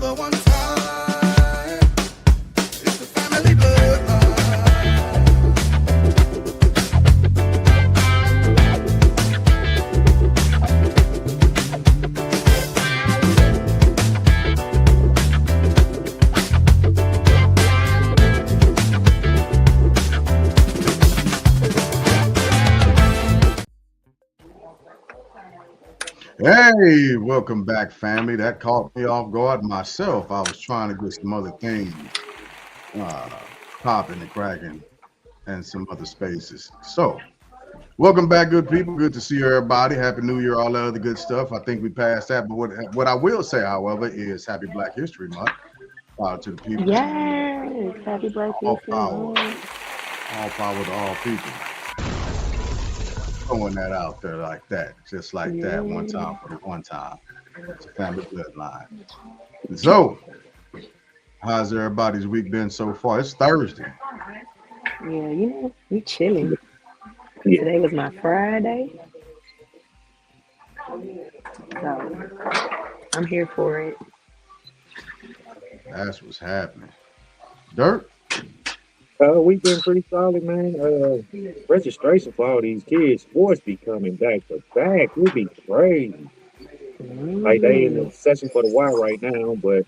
the one time. It's the family bloodline. Hey, welcome back, family. That caught me off guard myself. I was trying to get some other things uh, popping and cracking and some other spaces. So, welcome back, good people. Good to see everybody. Happy New Year, all that other good stuff. I think we passed that. But what I will say, however, is Happy Black History Month. Power to the people. Yes, happy Black All History power. Month. All power to all people. Throwing that out there like that, just like that, one time Yeah, for the one time. It's a family bloodline. So, how's everybody's week been so far? It's Thursday. yeah, we chilling. Yeah. Today was my Friday, so I'm here for it. That's what's happening. Dirt? We've been pretty solid, man. Registration for all these kids, sports be coming back to back. It be crazy. Like they in the Mm, session for the Y right now, but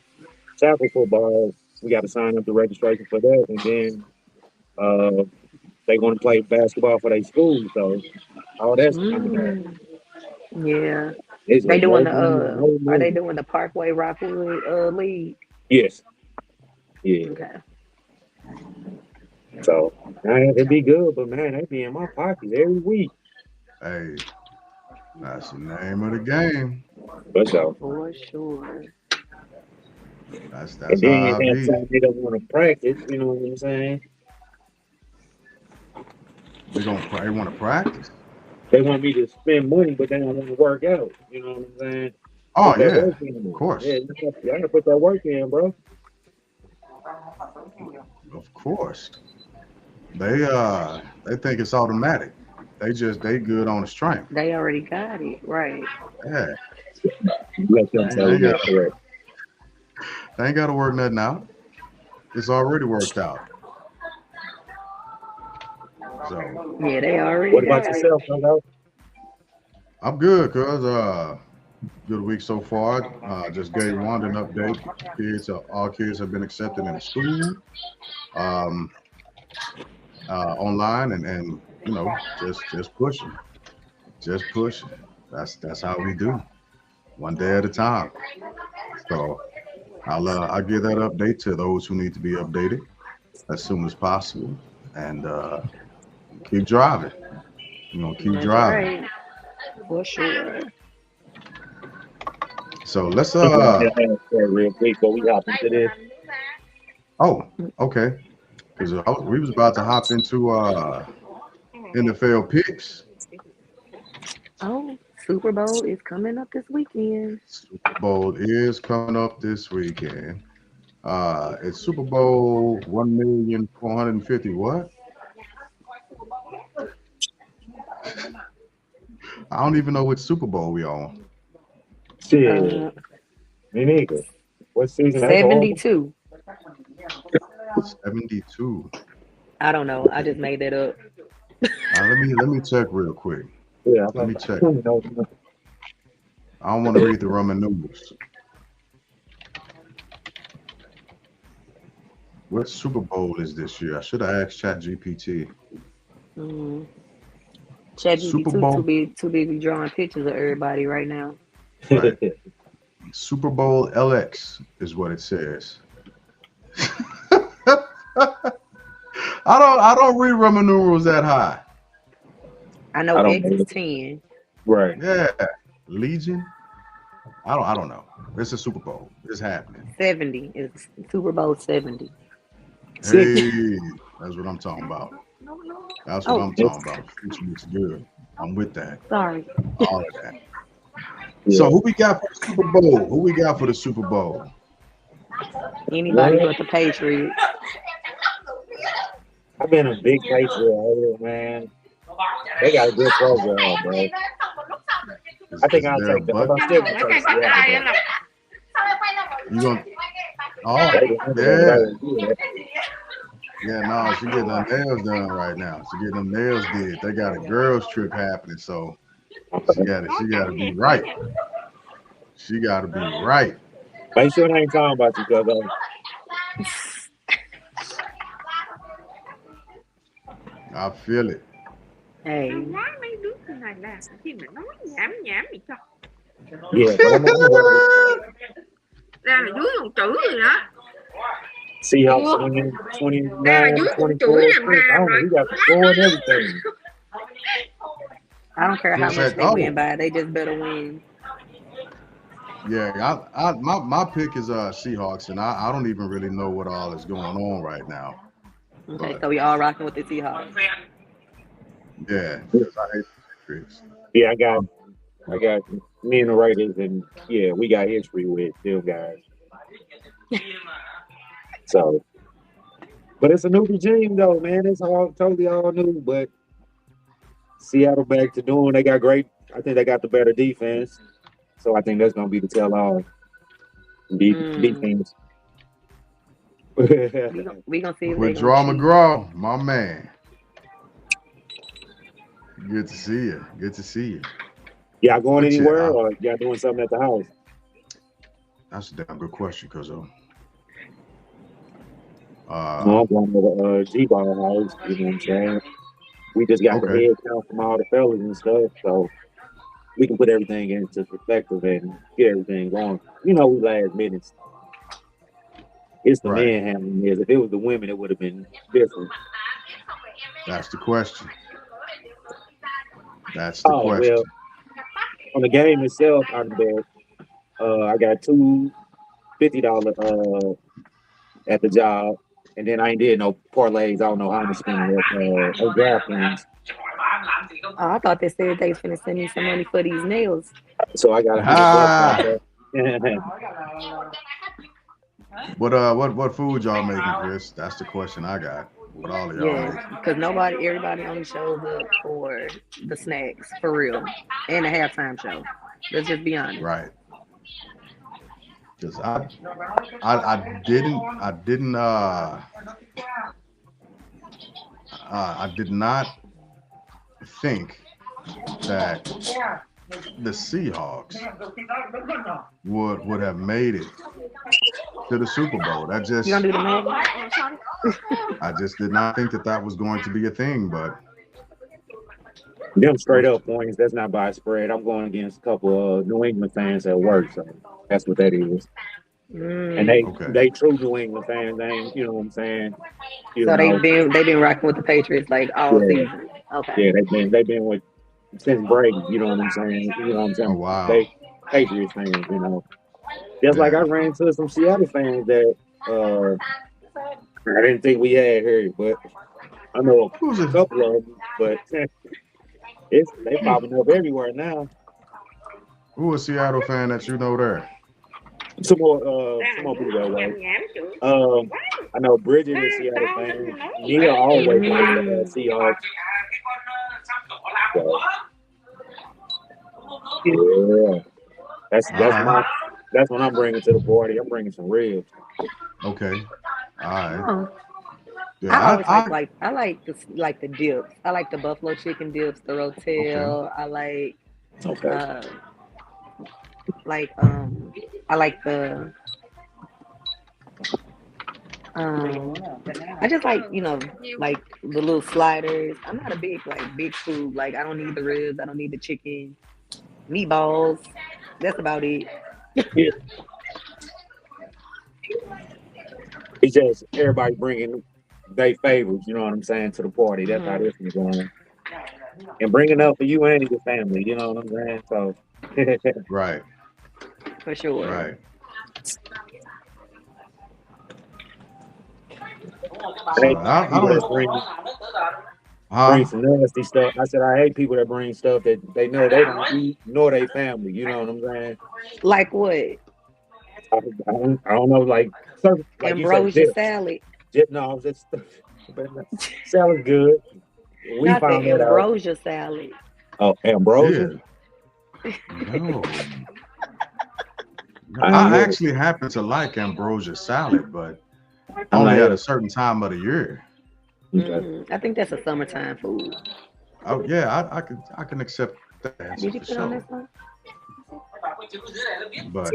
tackle football, we got to sign up the registration for that, and then uh, they going to play basketball for their school. So all that's coming back. mm, yeah. It's a They doing no the brainer, no are they move. doing the Parkway Rockwood league? Yes, yeah. Okay. So man, it'd be good, but man, they be in my pockets every week. Hey, that's the name of the game. But so. For sure. And That's then how I half be. time they don't want to practice, you know what I'm saying? They want to practice. They want me to spend money, but they don't want to work out. You know what I'm saying? Oh Put that yeah, work of in. Yeah, course. you gotta put that work in, bro. Of course. They think it's automatic. They good on the strength. They already got it. Right. Yeah. Let them They tell ain't you got that's correct. they ain't gotta work nothing out. It's already worked out. So Yeah, they already What about got it. yourself, Hello? I'm good, cuz good week so far. Just gave Wanda an update. All kids have been accepted in school, um, online, and just pushing, just pushing. That's how we do, one day at a time. So I'll give that update to those who need to be updated as soon as possible, and keep driving. Keep That's driving. right. For sure. So let's I just wanted to ask that real quick before we hop into this. oh, okay, because we was about to hop into NFL picks. Oh, Super Bowl is coming up this weekend. Super Bowl is coming up this weekend. It's Super Bowl 1,450,000. What? I don't even know which Super Bowl we on. Shit, Uh, me neither. What season? That's horrible. 72. 72. I don't know. I Okay. just made that up. Let me check real quick. Yeah, Let me I check. don't know. I don't want to read the Roman numerals. What Super Bowl is this year? I should have asked ChatGPT. Mm. Super ChatGPT Bowl, too busy drawing pictures of everybody right now. right? Super Bowl LX is what it says. I don't read Roman numerals that high. I know I don't X is know. 10. Right. Yeah, Legion. I don't know. It's a Super Bowl. It's happening. 70 is Super Bowl 70. Six. Hey, that's what I'm talking about. That's what Oh, I'm talking about. Which looks good. I'm with that. sorry. All of that. So Yeah. who we got for the Super Bowl? Who we got for the Super Bowl? Anybody Well, but the Patriots. I've been a big Patriot hater, man. They got a good program, bro. I think Is I'll there a take the. I'm bucket? still gonna take Seattle though. You gonna Oh, They the only one that I yeah. would do that. Yeah, no, she getting her nails done right now. She getting them nails did. They got a girls trip happening, so she gotta be right. She gotta be right. Make sure they ain't talking about you, cuz I feel it. Hey, Má mấy đứa này làm gì mà nói nhảm nhảm vậy cho yeah, but I'm gonna work with ra là dưới con chữ rồi đó Seahawks winning ra là 29, dưới con chửi 24. làm I ra don't know. rồi We got the score and everything. I don't care how Just much said, they win oh, by. They just better win. yeah. My pick is Seahawks, and I don't even really know what all is going on right now. Okay, But so we all rocking with the Seahawks. yeah, because I hate the Patriots. Yeah, I got me and the Raiders, and yeah, we got history with them guys. So, but it's a new regime though, man. It's all totally all new. But Seattle back to doing. They got great. I think they got the better defense. So I think that's gonna be the tell all defense. We gonna see if they Withdraw gonna cheat. McGraw, my man. Good to see you. Good to see you. Y'all going But anywhere yeah, or y'all doing something at the house? that's a damn good question, cuz No, I'm going to the G-Ball house. You know what I'm saying? We just got the okay, head count from all the fellas and stuff, so we can put everything into perspective and get everything going. You know, we last minutes. It's the right. men handling this. If it was the women, it would have been different. That's the question. That's the Oh well, question. on the game itself, I got two $50 at the job, and then I ain't did no parlays. I don't know how I'm spending it on DraftKings. Oh, I thought they said they was finna send me some money for these nails. So I got $100 out Ah, there. what food y'all making, Chris? That's the question I got. What all of y'all Yeah, making? because everybody only shows up for the snacks for real and the halftime show. Let's just be honest. Right. Because I did not think that the Seahawks would have made it to the Super Bowl. You gonna do the math? I just did not think that that was going to be a thing. But Them straight up points. That's not by spread. I'm going against a couple of New England fans at work, so that's what that is. And okay, they true New England fans. They ain't, you know what I'm saying? You So know, they've been rocking with the Patriots like all yeah, season. Okay. yeah. They've been with since Brady. You know what I'm saying? You know what I'm oh saying? wow, They Patriots fans. You know, just like I yeah. ran into some Seattle fans that I didn't think we had here, but I know Who's a it? couple of them. But they popping up everywhere now. Who a Seattle fan that you know there? Some more ra là people dưới that con way. nhảm nhảm chữ I know Bridget ba is Seattle tao fan. tao nói gì Nia always like the Mm. Seahawks. So, yeah, All right, that's what I'm bringing to the party. I'm bringing some ribs. okay, all right. Oh, Yeah, I always I I like the dips. I like the buffalo chicken dips, the okay. rotel. I Okay. like I like the I just like like the little sliders. I'm not a big food. Like I don't need the ribs. I don't need the chicken, meatballs. That's about it. Yeah, it's just everybody bringing their favorites. You know what I'm saying to the party. That's how Hmm. this is going. And bringing up for you and your family. You know what I'm saying? So, Right, For sure. right. I So hate I people that don't, bring huh? some nasty stuff. I said I hate people that bring stuff that they know they don't eat nor they family. You know what I'm saying? Like what? I don't know, like certain, like you said, Ambrosia salad. no, just sounds good. We Not found the that out. ambrosia salad. Oh, ambrosia. Yeah. No. I ain't I hear it. actually happen to like ambrosia salad, but I'm only not at here. a certain time of the year. Okay. I think that's a summertime food. Oh yeah, I can accept that answer Did for you put on sure. this one? But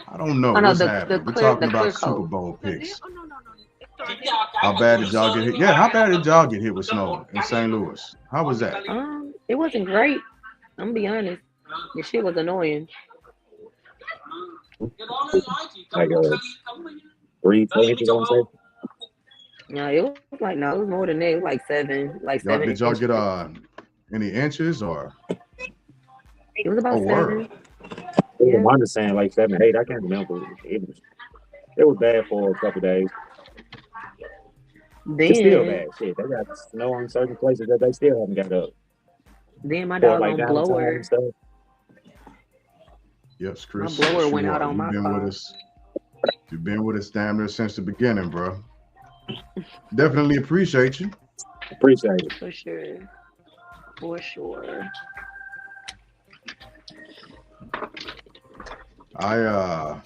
I don't know Oh no, what's the happening. We're clear talking the clear about Super coat. Bowl picks. Oh, no, no, no. How bad did y'all get hit? Yeah, how bad did y'all get hit with snow in St. Louis? How was that? It wasn't great. I'm gonna be honest. The shit was annoying. Like 3, 4 inches, I want to say. No, it was like no, it was more than that. It was like seven Y'all did y'all inches. get any inches or It was about word? 7. It was Yeah. mine saying like 7, 8. I can't remember. It was bad for a couple days. It's still Then bad. Shit, they got snow in certain places that they still haven't got up my for like doggone Valentine and blower, stuff. Yes, my Chris. blower Yes, went you out are. on You've my been with car. us. You've been with us damn near since the beginning, bro. Definitely appreciate you. Appreciate it. For sure. For sure. I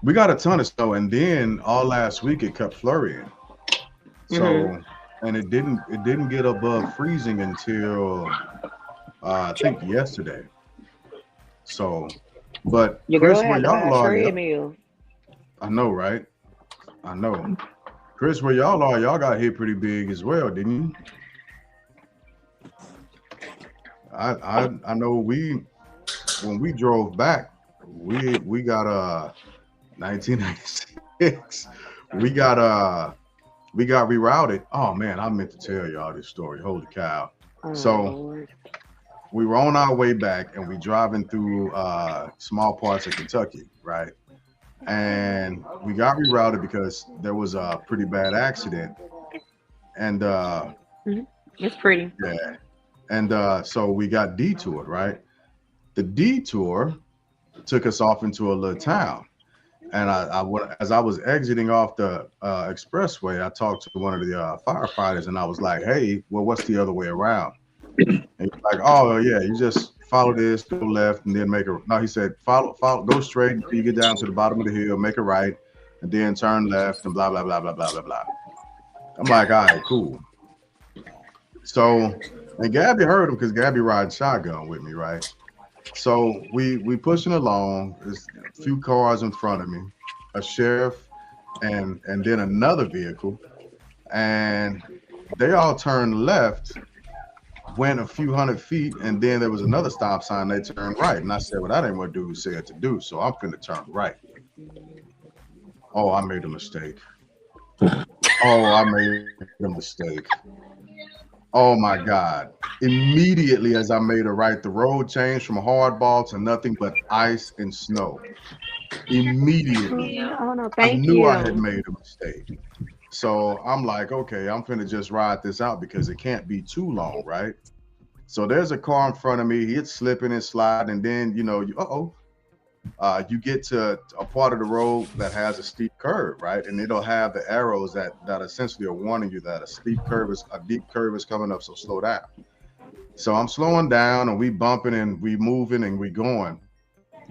we got a ton of snow, and then all last week it kept flurrying. hmm So, and it didn't get above freezing until I think yesterday. So, but Your girl Chris, where had to buy y'all a are, y'all, treadmill. I know, right? I know. Chris, where y'all are, y'all got hit pretty big as well, didn't you? I know we when we drove back, we got 1996. We got we got rerouted. Oh man, I meant to tell y'all this story. Holy cow. Oh So Lord. we were on our way back and we driving through small parts of Kentucky, right? And we got rerouted because there was a pretty bad accident. And hmm It's pretty. yeah, and so we got detoured, right? The detour took us off into a little town. And as I was exiting off the expressway, I talked to one of the firefighters, and I was like, "Hey, well, what's the other way around?" And he's like, "Oh yeah, you just follow this, go left, and then make a." No, he said, "Follow, go straight until you get down to the bottom of the hill, make a right, and then turn left, and blah blah blah blah blah blah blah." I'm like, "All right, cool." So, and Gabby heard him because Gabby rides shotgun with me, right? So we pushing along. There's a few cars in front of me, a sheriff, and then another vehicle, and they all turned left, went a few hundred feet, and then there was another stop sign. They turned right, and I said, "Well, that ain't what dude said to do, so I'm finna turn right." Oh, I made a mistake. Oh, I made a mistake. Oh my God. Immediately as I made a right, the road changed from hardball to nothing but ice and snow. Immediately. Oh no, I thank knew I had you. made a mistake. So I'm like, okay, I'm finna just ride this out because it can't be too long, right? So there's a car in front of me. It's slipping and sliding, and then you get to a part of the road that has a steep curve, right? And it'll have the arrows that essentially are warning you that a deep curve is coming up, so slow down. So I'm slowing down, and we bumping and we moving and we going,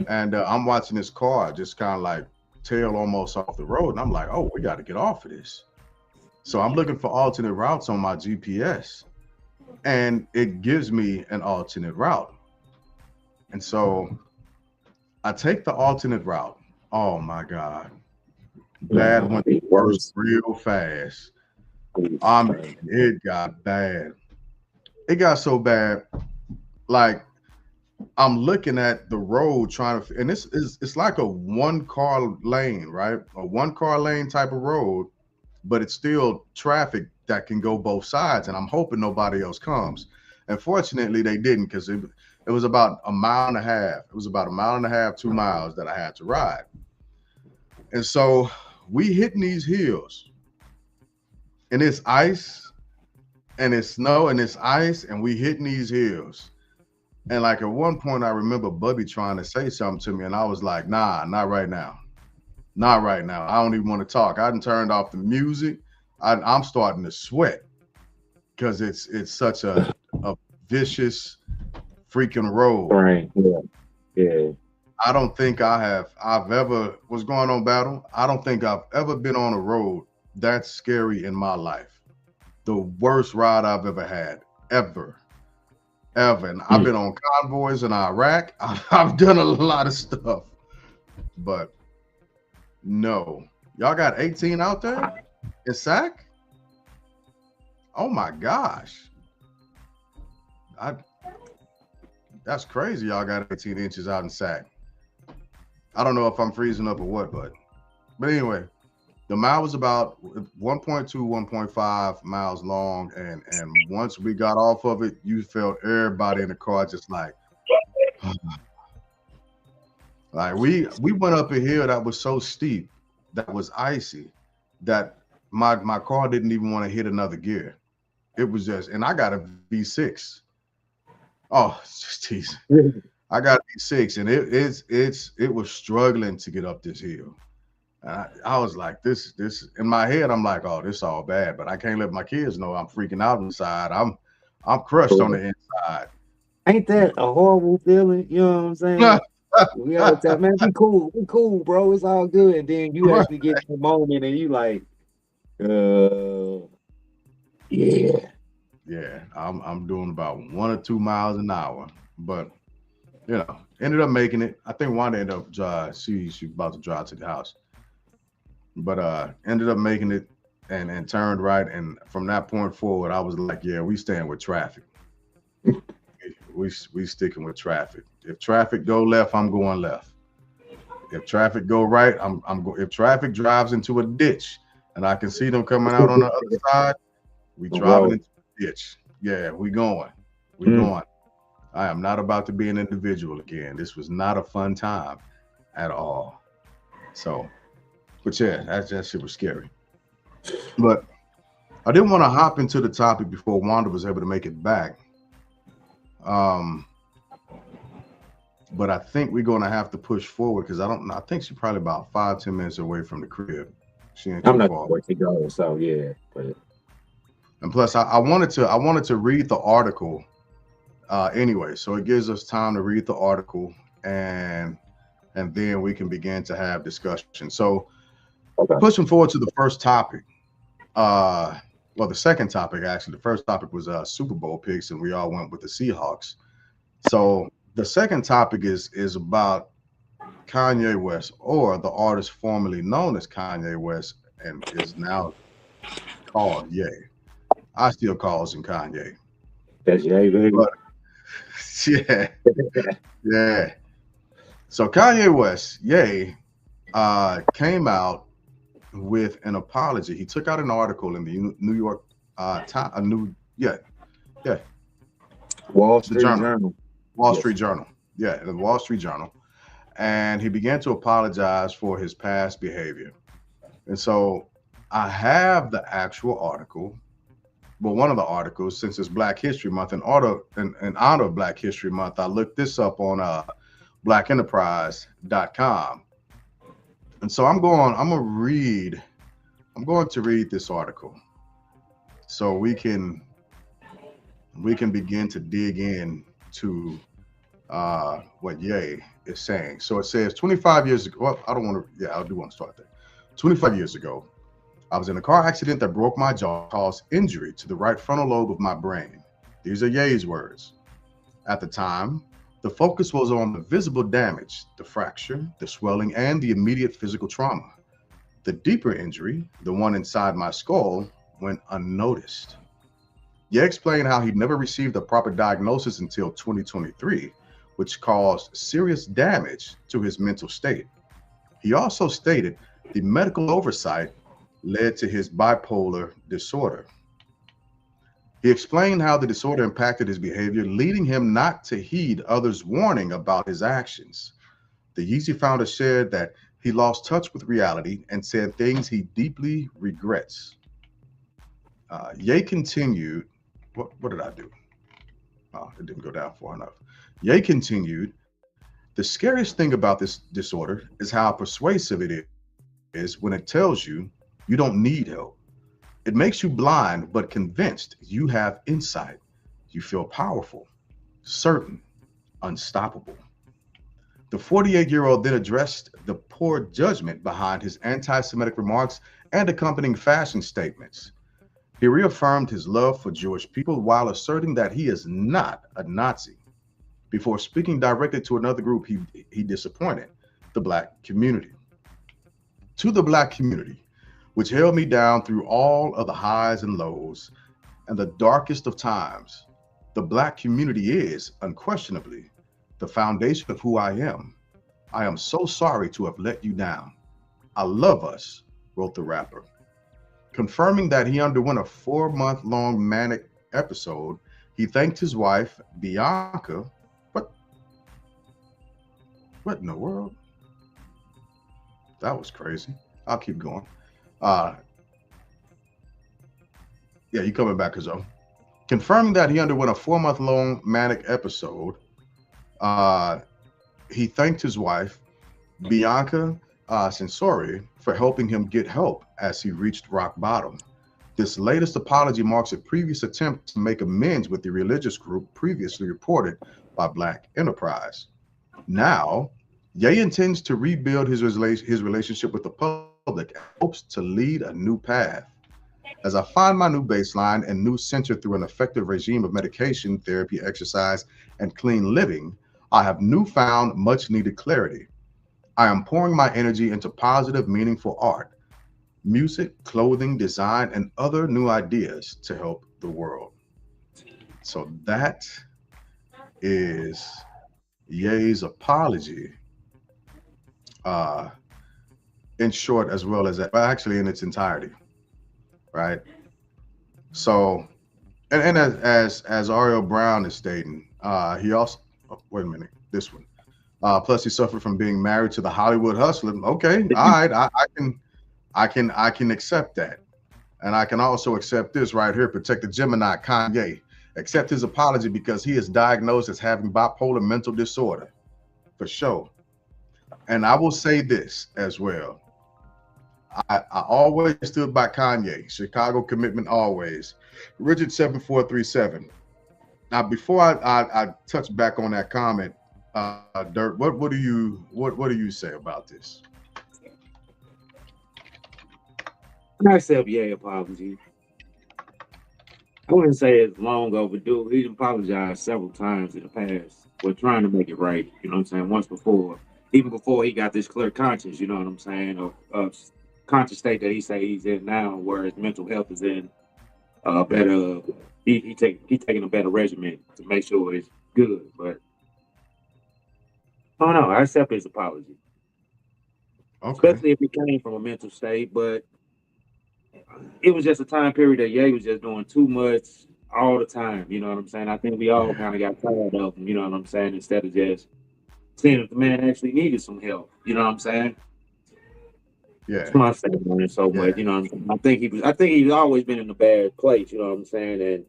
and I'm watching this car just kind of like tail almost off the road, and I'm like, oh, we got to get off of this. So I'm looking for alternate routes on my GPS, and it gives me an alternate route, and so I take the alternate route. Oh my God. Bad one worse Worse. real fast. I mean, it got bad. It got so bad, like I'm looking at the road trying to, and this is it's like a one car lane, right? A one car lane type of road, but it's still traffic that can go both sides. And I'm hoping nobody else comes. And fortunately, they didn't because it was about a mile and a half. It was about a mile and a half, 2 miles that I had to ride. And so we hitting these hills, and it's ice, and it's snow, and it's ice, and we hitting these hills. And like at one point, I remember Bubby trying to say something to me, and I was like, "Nah, not right now, not right now. I don't even want to talk." I done turned off the music. I'm starting to sweat because it's such a vicious freaking road. Right. Yeah. Yeah. I don't think I've ever, what's going on, Battle? I don't think I've ever been on a road that's scary in my life. The worst ride I've ever had, ever. Ever. And I've been on convoys in Iraq. I've done a lot of stuff. But no. Y'all got 18 out there in SAC? Oh my gosh. That's crazy. Y'all got 18 inches out in SAC. I don't know if I'm freezing up or what, but anyway, the mile was about 1.2, 1.5 miles long, and once we got off of it, you felt everybody in the car just like we went up a hill that was so steep, that was icy, that my car didn't even want to hit another gear. It was just, and I got a V6. Oh, just teasing. I got a V6, and it was struggling to get up this hill. And I was like, this in my head, I'm like, oh, this all bad, but I can't let my kids know I'm freaking out inside. I'm crushed on the inside. Ain't that a horrible feeling? You know what I'm saying? We gotta tell, man, we cool, bro. It's all good. And then you actually get to the moment and you like, yeah. I'm doing about 1 or 2 miles an hour, but ended up making it. I think Wanda ended up she's about to drive to the house, but ended up making it and turned right. And from that point forward, I was like, yeah, we staying with traffic. we sticking with traffic. If traffic go left, I'm going left. If traffic go right, I'm going. If traffic drives into a ditch and I can see them coming out on the other side, we driving into the ditch. Yeah, we going. We going. I am not about to be an individual again. This was not a fun time at all. So, but yeah, that shit was scary. But I didn't want to hop into the topic before Wanda was able to make it back. But I think we're going to have to push forward because I think she's probably about 5-10 minutes away from the crib. She ain't I'm too not far. where to go, so yeah. But And plus, I wanted to read the article anyway, so it gives us time to read the article and then we can begin to have discussion. So, pushing forward to the first topic. Well, the second topic actually. The first topic was Super Bowl picks, and we all went with the Seahawks. So the second topic is about Kanye West, or the artist formerly known as Kanye West, and is now called Ye. I still calls him Kanye. that's Ye, baby. But, yeah. So Kanye West, Ye, came out with an apology. He took out an article in the New York Wall Street Journal. Wall Street Journal. Yeah, the Wall Street Journal. And he began to apologize for his past behavior. And so I have the actual article. Well, one of the articles, since it's Black History Month, in honor of Black History Month, I looked this up on blackenterprise.com. And so I'm going to read this article so we can begin to dig in to what Ye is saying. So it says 25 years ago, well, I do want to start there. 25 years ago, I was in a car accident that broke my jaw, caused injury to the right frontal lobe of my brain. These are Ye's words. At the time, the focus was on the visible damage, the fracture, the swelling, and the immediate physical trauma. The deeper injury, the one inside my skull, went unnoticed. Ye explained how he'd never received a proper diagnosis until 2023, which caused serious damage to his mental state. He also stated the medical oversight led to his bipolar disorder. He explained how the disorder impacted his behavior, leading him not to heed others' warning about his actions. The Yeezy founder shared that he lost touch with reality and said things he deeply regrets. Ye continued, what did I do? Oh, it didn't go down far enough. Ye continued, the scariest thing about this disorder is how persuasive it is when it tells you you don't need help. It makes you blind, but convinced you have insight. You feel powerful, certain, unstoppable. The 48-year-old then addressed the poor judgment behind his anti Semitic remarks and accompanying fashion statements. He reaffirmed his love for Jewish people while asserting that he is not a Nazi. Before speaking directly to another group, he disappointed the Black community. To the Black community, which held me down through all of the highs and lows and the darkest of times, the Black community is, unquestionably, the foundation of who I am. I am so sorry to have let you down. I love us, wrote the rapper. Confirming that he underwent a 4-month-long manic episode, he thanked his wife, Bianca. What? What in the world? That was crazy. I'll keep going. Yeah, you coming back, Kazo. Confirming that he underwent a 4-month-long manic episode, he thanked his wife, Bianca Sensori, for helping him get help as he reached rock bottom. This latest apology marks a previous attempt to make amends with the religious group previously reported by Black Enterprise. Now, Ye intends to rebuild his relationship with the public and hopes to lead a new path. As I find my new baseline and new center through an effective regime of medication, therapy, exercise, and clean living, I have newfound much needed clarity. I am pouring my energy into positive, meaningful art, music, clothing, design, and other new ideas to help the world. So that is Ye's apology, uh, in short, as well as actually in its entirety, right? So, and as Ariel Brown is stating, he also wait a minute, this one. Plus, he suffered from being married to the Hollywood hustler. Okay, all right, I can accept that, and I can also accept this right here. Protect the Gemini, Kanye. Accept his apology because he is diagnosed as having bipolar mental disorder, for sure. And I will say this as well. I always stood by Kanye. Chicago commitment always. Richard 7437. Now, before I touch back on that comment, Dirt, what do you say about this? I accept Ye apology. I wouldn't say it's long overdue. He apologized several times in the past. We're trying to make it right. You know what I'm saying? Once before, even before he got this clear conscience. You know what I'm saying? Of conscious state that he say he's in now, where his mental health is in better. He taking a better regimen to make sure it's good. But I don't know. I accept his apology, Okay. especially if it came from a mental state. But it was just a time period that Ye was just doing too much all the time. You know what I'm saying? I think we all kind of got tired of him. You know what I'm saying? Instead of just seeing if the man actually needed some help. You know what I'm saying? Yeah. That's my statement on it so Yeah. much. You know what I'm saying? I think he's always been in a bad place. You know what I'm saying? And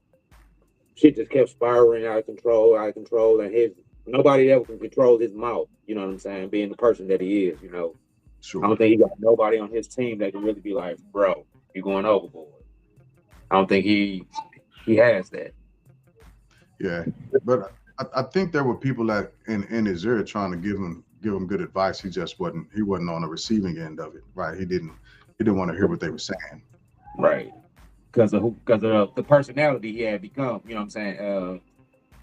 shit just kept spiraling out of control, and nobody ever can control his mouth. You know what I'm saying? Being the person that he is. You know, I Sure. don't think he got nobody on his team that can really be like, bro, you're going overboard. I don't think he has that. Yeah. But I think there were people that in his ear trying to give him good advice. He wasn't on the receiving end of it, right? He didn't want to hear what they were saying. Right. Because of the personality he had become. You know what I'm saying?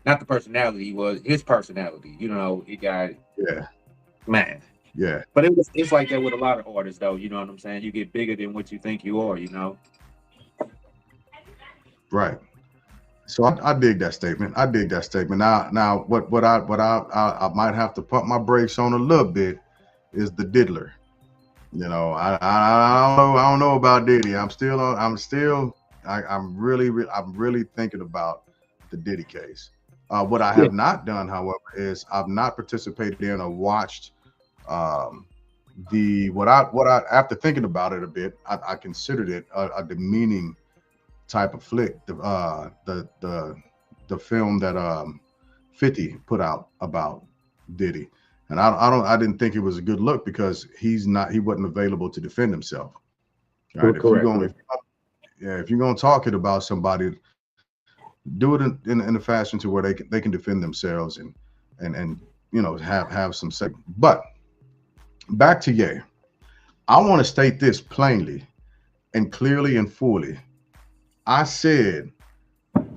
Not the personality, he was his personality. You know, he got Yeah. man. Yeah. But it's like that with a lot of artists, though. You know what I'm saying? You get bigger than what you think you are. You know. Right. So I dig that statement. I dig that statement. Now what I might have to pump my brakes on a little bit is the diddler. You know, I don't know about Diddy. I'm really thinking about the Diddy case. What I Yeah. have not done, however, is I've not participated in or watched what I after thinking about it a bit, I considered it a demeaning type of flick. The film that 50 put out about Diddy. And I didn't think it was a good look because he wasn't available to defend himself. Right. Correct. If you're gonna talk it about somebody, do it in a fashion to where they can defend themselves and and have some say. But back to Ye. I want to state this plainly and clearly and fully. I said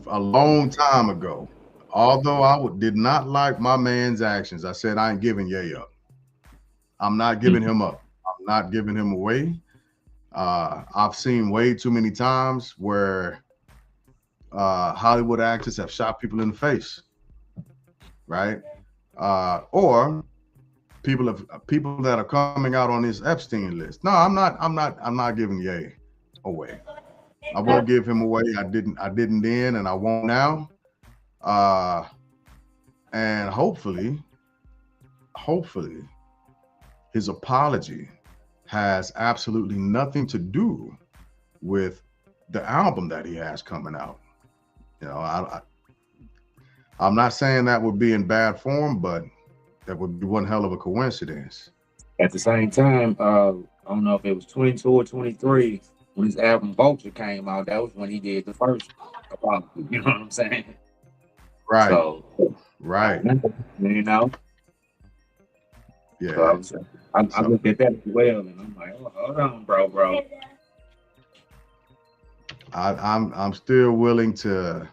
a long time ago, although did not like my man's actions, I said I ain't giving Ye up. I'm not giving him up. I'm not giving him away. I've seen way too many times where Hollywood actors have shot people in the face, right? Or people that are coming out on this Epstein list. No, I'm not giving Ye away. I won't give him away. I didn't then, and I won't now. Uh, and hopefully, his apology has absolutely nothing to do with the album that he has coming out. You know, I'm not saying that would be in bad form, but that would be one hell of a coincidence. At the same time, I don't know if it was 22 or 23 when his album Vulture came out. That was when he did the first apology. You know what I'm saying? Right, So, right, you know, so yeah. I So looked at that as well, and I'm like, oh, hold on, bro. I'm still willing to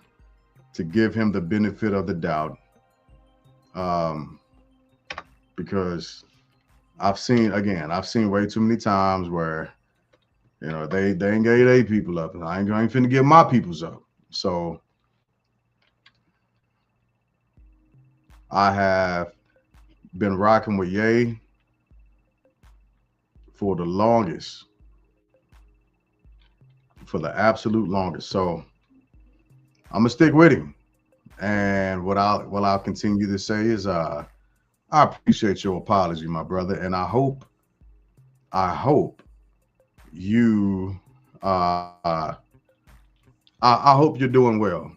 give him the benefit of the doubt, um, because I've seen way too many times where they ain't gave their people up, and I ain't finna give my peoples up. So I have been rocking with Ye for the longest, for the absolute longest. So I'm gonna stick with him. And what I'll continue to say is I appreciate your apology, my brother, and I hope you I hope you're doing well.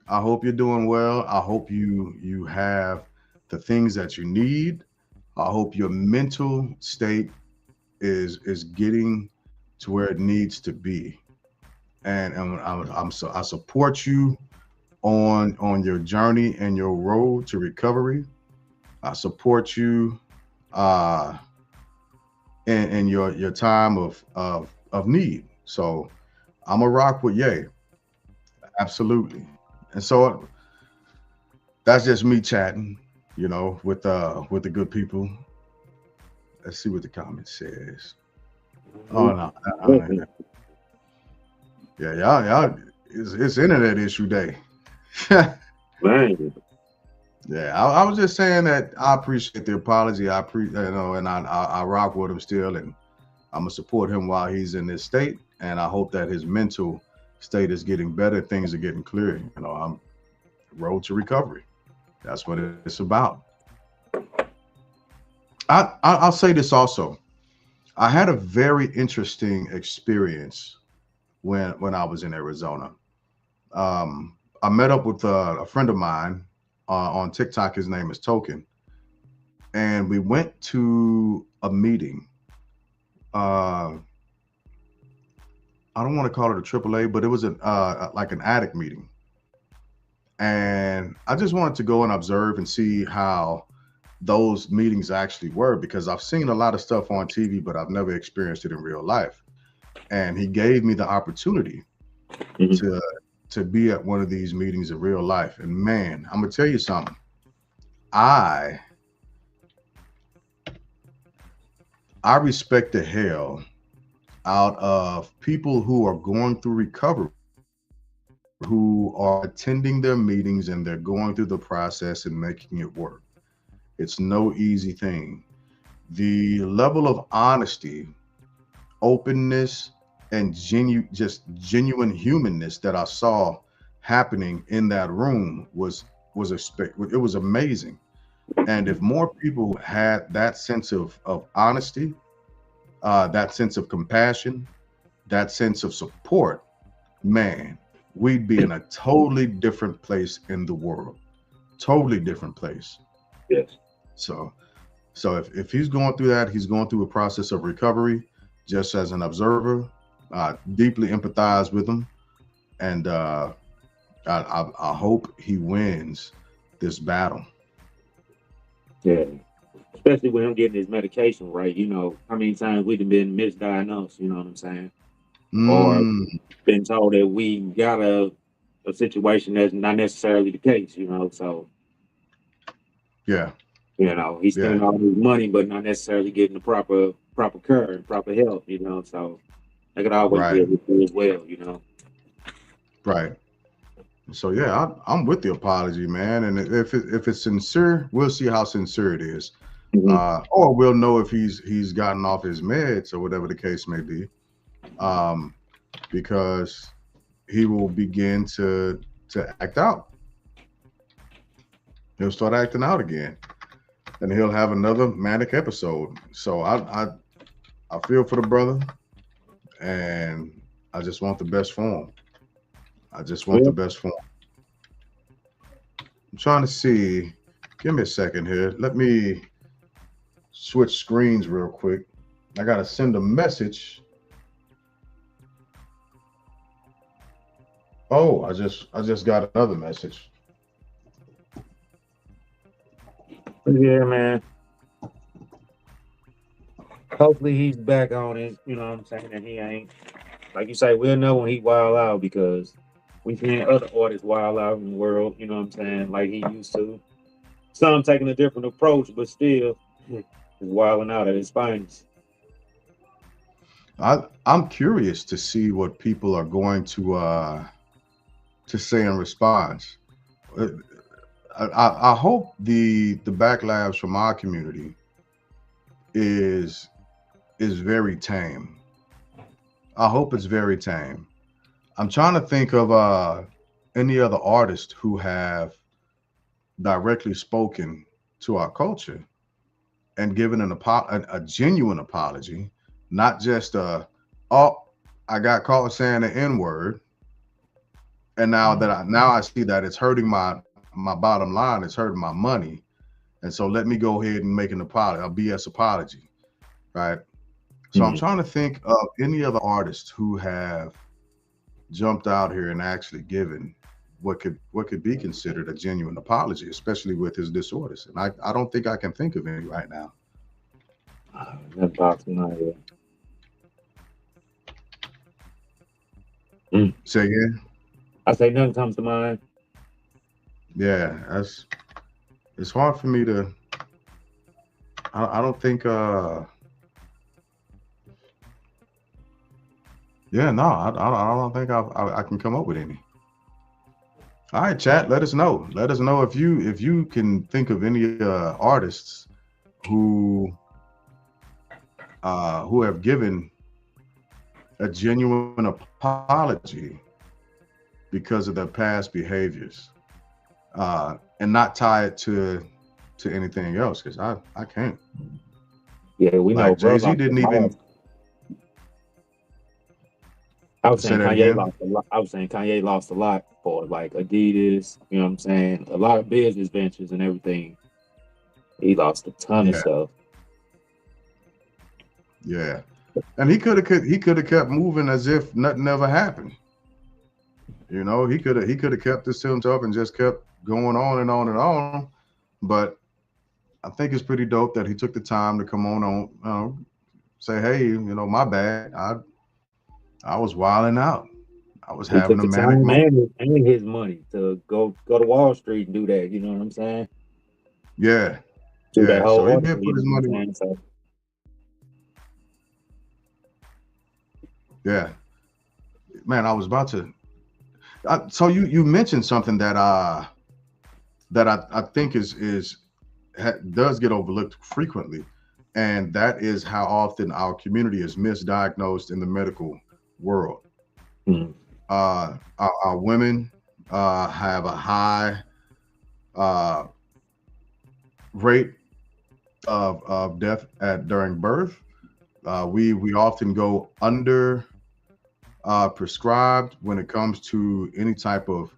I hope you're doing well. I hope you have the things that you need. I hope your mental state is getting to where it needs to be. And I support you on your journey and your road to recovery. I support you uh in your time of need. So I'm a rock with Ye, absolutely. And so that's just me chatting, with the good people. Let's see what the comment says. Oh no, yeah, y'all, it's internet issue day. Man, Yeah, I was just saying that I appreciate the apology. And I rock with him still, and I'm gonna support him while he's in this state. And I hope that his mental state is getting better. Things are getting clear. I'm road to recovery. That's what it's about. I'll say this also. I had a very interesting experience when I was in Arizona. I met up with a friend of mine on TikTok. His name is Token, and we went to a meeting. Uh, I don't want to call it a AAA, but it was like an addict meeting, and I just wanted to go and observe and see how those meetings actually were, because I've seen a lot of stuff on TV, but I've never experienced it in real life. And he gave me the opportunity mhm. to to be at one of these meetings in real life. And man, I'm gonna tell you something. I I respect the hell out of people who are going through recovery, who are attending their meetings and they're going through the process and making it work. It's no easy thing. The level of honesty, openness, and genuine humanness that I saw happening in that room it was amazing. And if more people had that sense of honesty, that sense of compassion, that sense of support, man, we'd be in a totally different place in the world. Totally different place. Yes. So if he's going through that, he's going through a process of recovery, just as an observer, deeply empathize with him, and I hope he wins this battle. Yeah. Especially with him getting his medication right, how many times we've been misdiagnosed, you know what I'm saying? Or Mm, been told that we got a situation that's not necessarily the case, So, yeah, he's yeah, spending all his money but not necessarily getting the proper care and proper help, So that could always be right, an issue as well. right. So yeah, I'm with the apology, man. And if it's sincere, we'll see how sincere it is, Hmm. or we'll know if he's gotten off his meds or whatever the case may be, um, because he will begin to act out. He'll start acting out again, and he'll have another manic episode. So I feel for the brother, and I just want the best for him. I just want the Yeah. best for him. I'm trying to see. Give me a second here. Let me switch screens real quick. I gotta send a message. Oh, I just got another message. Yeah, man. Hopefully he's back on it, you know what I'm saying? And he ain't like you say, we'll know when he wild out because we've seen other artists wild out in the world, you know what I'm saying, like he used to. Some taking a different approach, but still is wilding out at his finest. I'm curious to see what people are going to say in response. Uh, I hope the backlash from our community is is very tame. I hope it's very tame. I'm trying to think of any other artists who have directly spoken to our culture and given a genuine apology, not just oh, I got caught saying the N word, and now I see that it's hurting my bottom line, it's hurting my money, and so let me go ahead and make an apology, a BS apology, right? So I'm Mhm. trying to think of any other artists who have jumped out here and actually given what could be considered a genuine apology, especially with his disorders. And I don't think I can think of any right now. That boxing out here. Mm. Say again? I say nothing comes to mind. Yeah, that's it's hard for me to. I don't think. Yeah, no, I don't think I can come up with any. All right, chat. Let us know. Let us know if you can think of any artists who who have given a genuine apology because of their past behaviors, and not tie it to anything else. Because I can't. Yeah, we know Like bro Jay Z lost a didn't lot. even I was say saying that Kanye again. lost a lot. I was saying Kanye lost a lot for like Adidas, you know what I'm saying? A lot of business ventures and everything. He lost a ton of Yeah, stuff. yeah. And he could have kept moving as if nothing ever happened. He could have kept this to himself and just kept going on and on and on. But I think it's pretty dope that he took the time to come on, say, hey, my bad. I was wilding out. I was He having took a the manic time moment. and his money to go to Wall Street and do that. You know what I'm saying? Yeah, Do that yeah. So whole he article. did You put know his what I'm money. saying? So Yeah, man. I was about to. So you mentioned something that I think does get overlooked frequently, and that is how often our community is misdiagnosed in the medical world. mm, Our women have a high uh, rate of death during birth. We often go under prescribed when it comes to any type of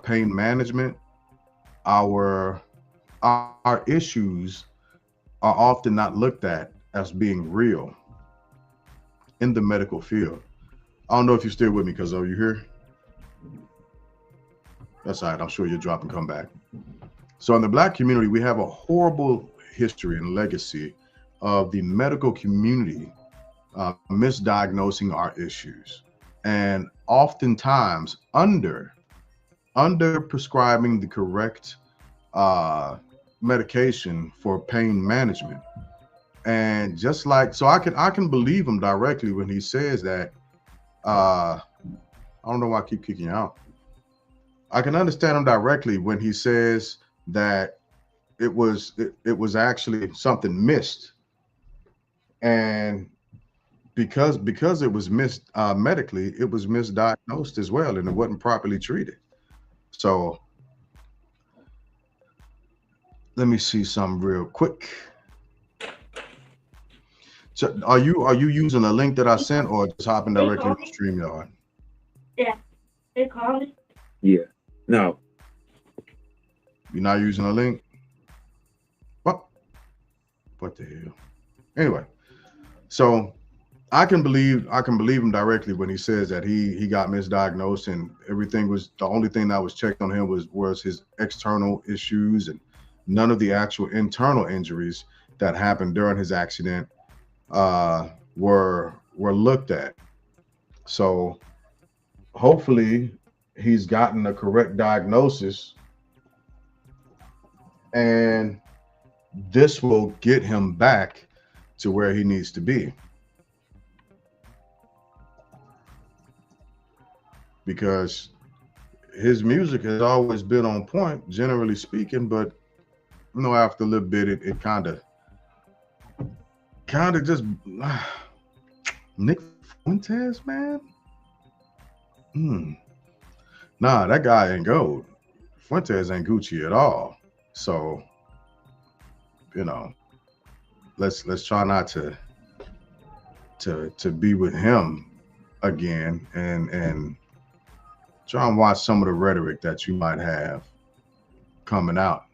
pain management. Our our issues are often not looked at as being real in the medical field. I don't know if you're still with me, because are you here? That's all right. I'm sure you'll drop and come back. So in the Black community, we have a horrible history and legacy of the medical community misdiagnosing our issues, and oftentimes under prescribing the correct medication for pain management. And just like, so I can believe him directly when he says that. I don't know why I keep kicking you out. I can understand him directly when he says that it was actually something missed, and because it was missed medically, it was misdiagnosed as well, and it wasn't properly treated. So let me see something real quick. So are you using a link that I sent, or just hopping directly to StreamYard? Yeah. No. You're not using a link? What the hell? Anyway, so I can believe him directly when he says that he got misdiagnosed, and everything was, the only thing that was checked on him was his external issues, and none of the actual internal injuries that happened during his accident were looked at. So hopefully he's gotten the correct diagnosis, and this will get him back to where he needs to be, because his music has always been on point, generally speaking. But after a little bit, it kind of just Nick Fuentes, man. Nah, that guy ain't gold. Fuentes ain't Gucci at all. So let's try not to be with him again, and try and watch some of the rhetoric that you might have coming out.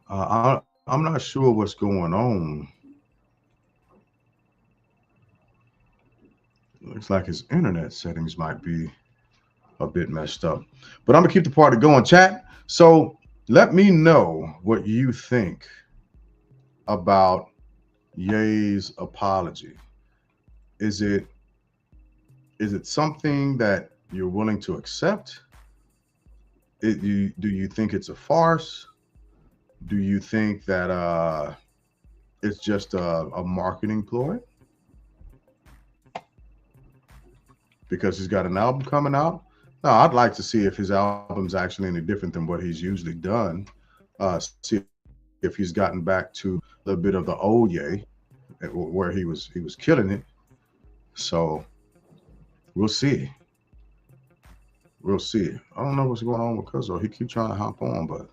I'm not sure what's going on. Looks like his internet settings might be a bit messed up, but I'm gonna keep the party going, chat. So let me know what you think about Ye's apology. Is it something that you're willing to accept? Do you think it's a farce? Do you think that it's just a marketing ploy because he's got an album coming out? No, I'd like to see if his album's actually any different than what he's usually done. See if he's gotten back to a little bit of the old Ye, where he was killing it. So we'll see. We'll see. I don't know what's going on with Cuzzo. He keeps trying to hop on, but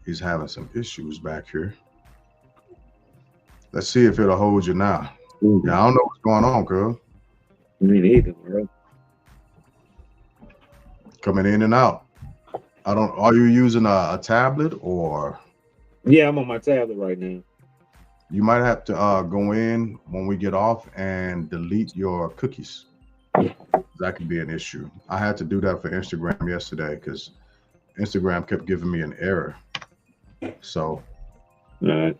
he's having some issues back here. Let's see if it'll hold you now. Yeah, I don't know what's going on, girl. Me neither, bro. Coming in and out. Are you using a tablet, or? Yeah, I'm on my tablet right now. You might have to go in when we get off and delete your cookies. That could be an issue. I had to do that for Instagram yesterday because Instagram kept giving me an error. So, All right.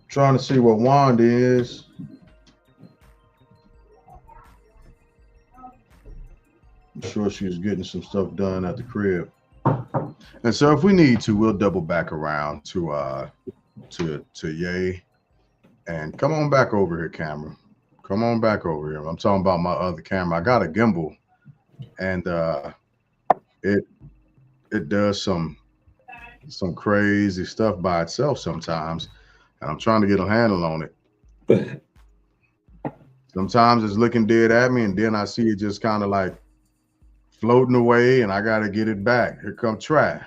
trying to see what Wanda is. I'm sure she was getting some stuff done at the crib. And so if we need to, we'll double back around to Ye. And come on back over here, camera. Come on back over here. I'm talking about my other camera. I got a gimbal, and it does some crazy stuff by itself sometimes, and I'm trying to get a handle on it. Sometimes it's looking dead at me, and then I see it just kind of like floating away, and I got to get it back. Here come Try.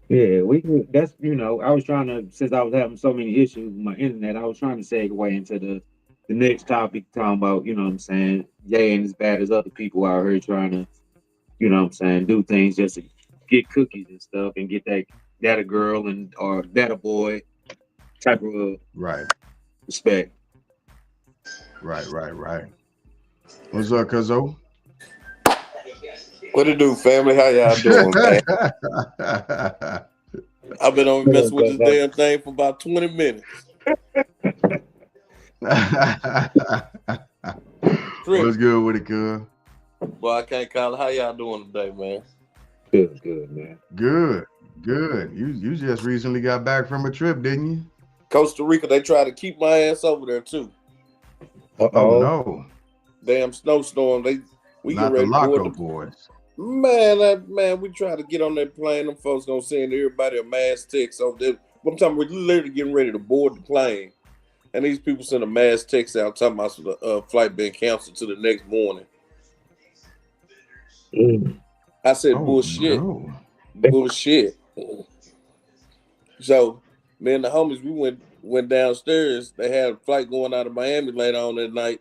Yeah, that's, I was trying to, since I was having so many issues with my internet, I was trying to segue into the next topic, talking about, what I'm saying, Jay ain't as bad as other people out here trying to, what I'm saying, do things just to get cookies and stuff and get that a girl or that a boy type of Right. respect. Right. What's up, Cuzzo? What it do, family? How y'all doing, man? I've been on messing with this damn thing for about 20 minutes. What's good with it, cuz? Boy, I can't call it. How y'all doing today, man? Good, man. Good. You just recently got back from a trip, didn't you? Costa Rica, they try to keep my ass over there too. Oh no. Damn snowstorm. We Not get ready the to board Loco the boys. man. We try to get on that plane. Them folks gonna send everybody a mass text over there. I'm talking, we're literally getting ready to board the plane, and these people send a mass text out talking about the flight being canceled to the next morning. I said bullshit. No. Bullshit. So me and the homies, we went downstairs. They had a flight going out of Miami later on that night.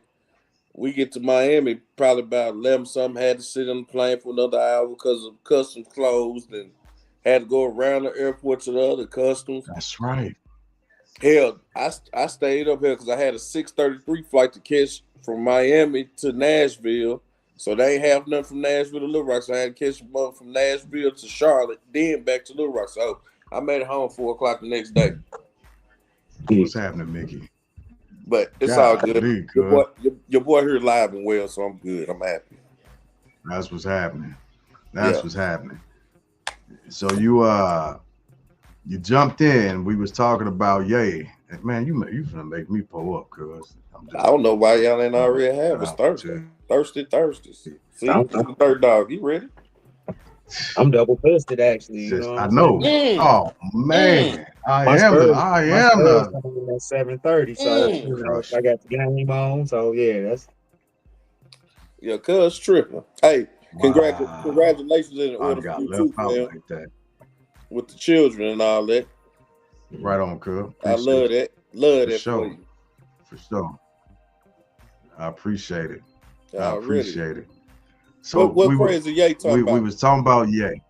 We get to Miami probably about 11 something. Had to sit on the plane for another hour because of customs closed, and had to go around the airport to the other customs. That's right. Hell, I stayed up here because I had a 6:33 flight to catch from Miami to Nashville. So they ain't have nothing from Nashville to Little Rock. So I had to catch them up from Nashville to Charlotte, then back to Little Rock. So I made it home 4 o'clock the next day. What's happening, Mickey? But it's all good. Your boy here live and well, so I'm good. I'm happy. That's what's happening. What's happening. So you jumped in. We was talking about Ye. Man, you finna make me pull up, cuz. I don't know why y'all ain't already have it. Thursday. See, the third dog. You ready? I'm double fisted, actually. I know. Oh man, I am the 7:30. So I got the game on. So that's cuz tripping. Hey, congratulations in order for you too, man. Like that. With the children and all that. Right on, cuz. I love that. Love that sure. for you. For sure. I appreciate it. Really. It. So what praise Ye talking about? We was talking about Ye.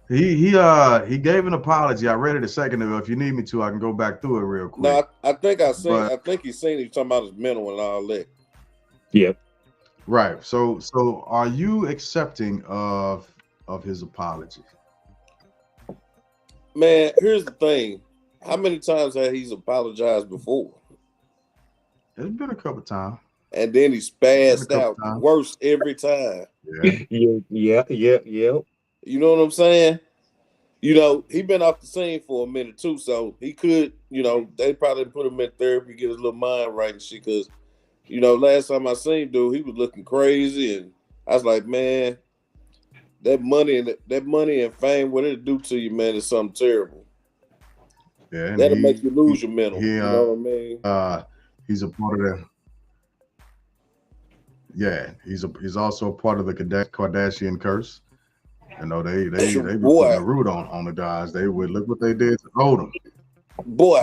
He gave an apology. I read it a second ago. If you need me to, I can go back through it real quick. No, I think I think he's seen you talking about his mental and all that. Yeah. Right. So are you accepting of his apology? Man, here's the thing. How many times has he apologized before? It's been a couple times. And then he spazzed out worse every time. Yeah. You know what I'm saying? He been off the scene for a minute too, so he could, they probably put him in therapy, get his little mind right and shit. Because, last time I seen dude, he was looking crazy, and I was like, man, that money and fame, what it'll do to you, man, is something terrible. Yeah, that'll make you lose your mental. You know what I mean? He's a part of that. Yeah, he's also a part of the Kardashian curse. They be putting a root on the guys. They would look what they did to Odom. Boy,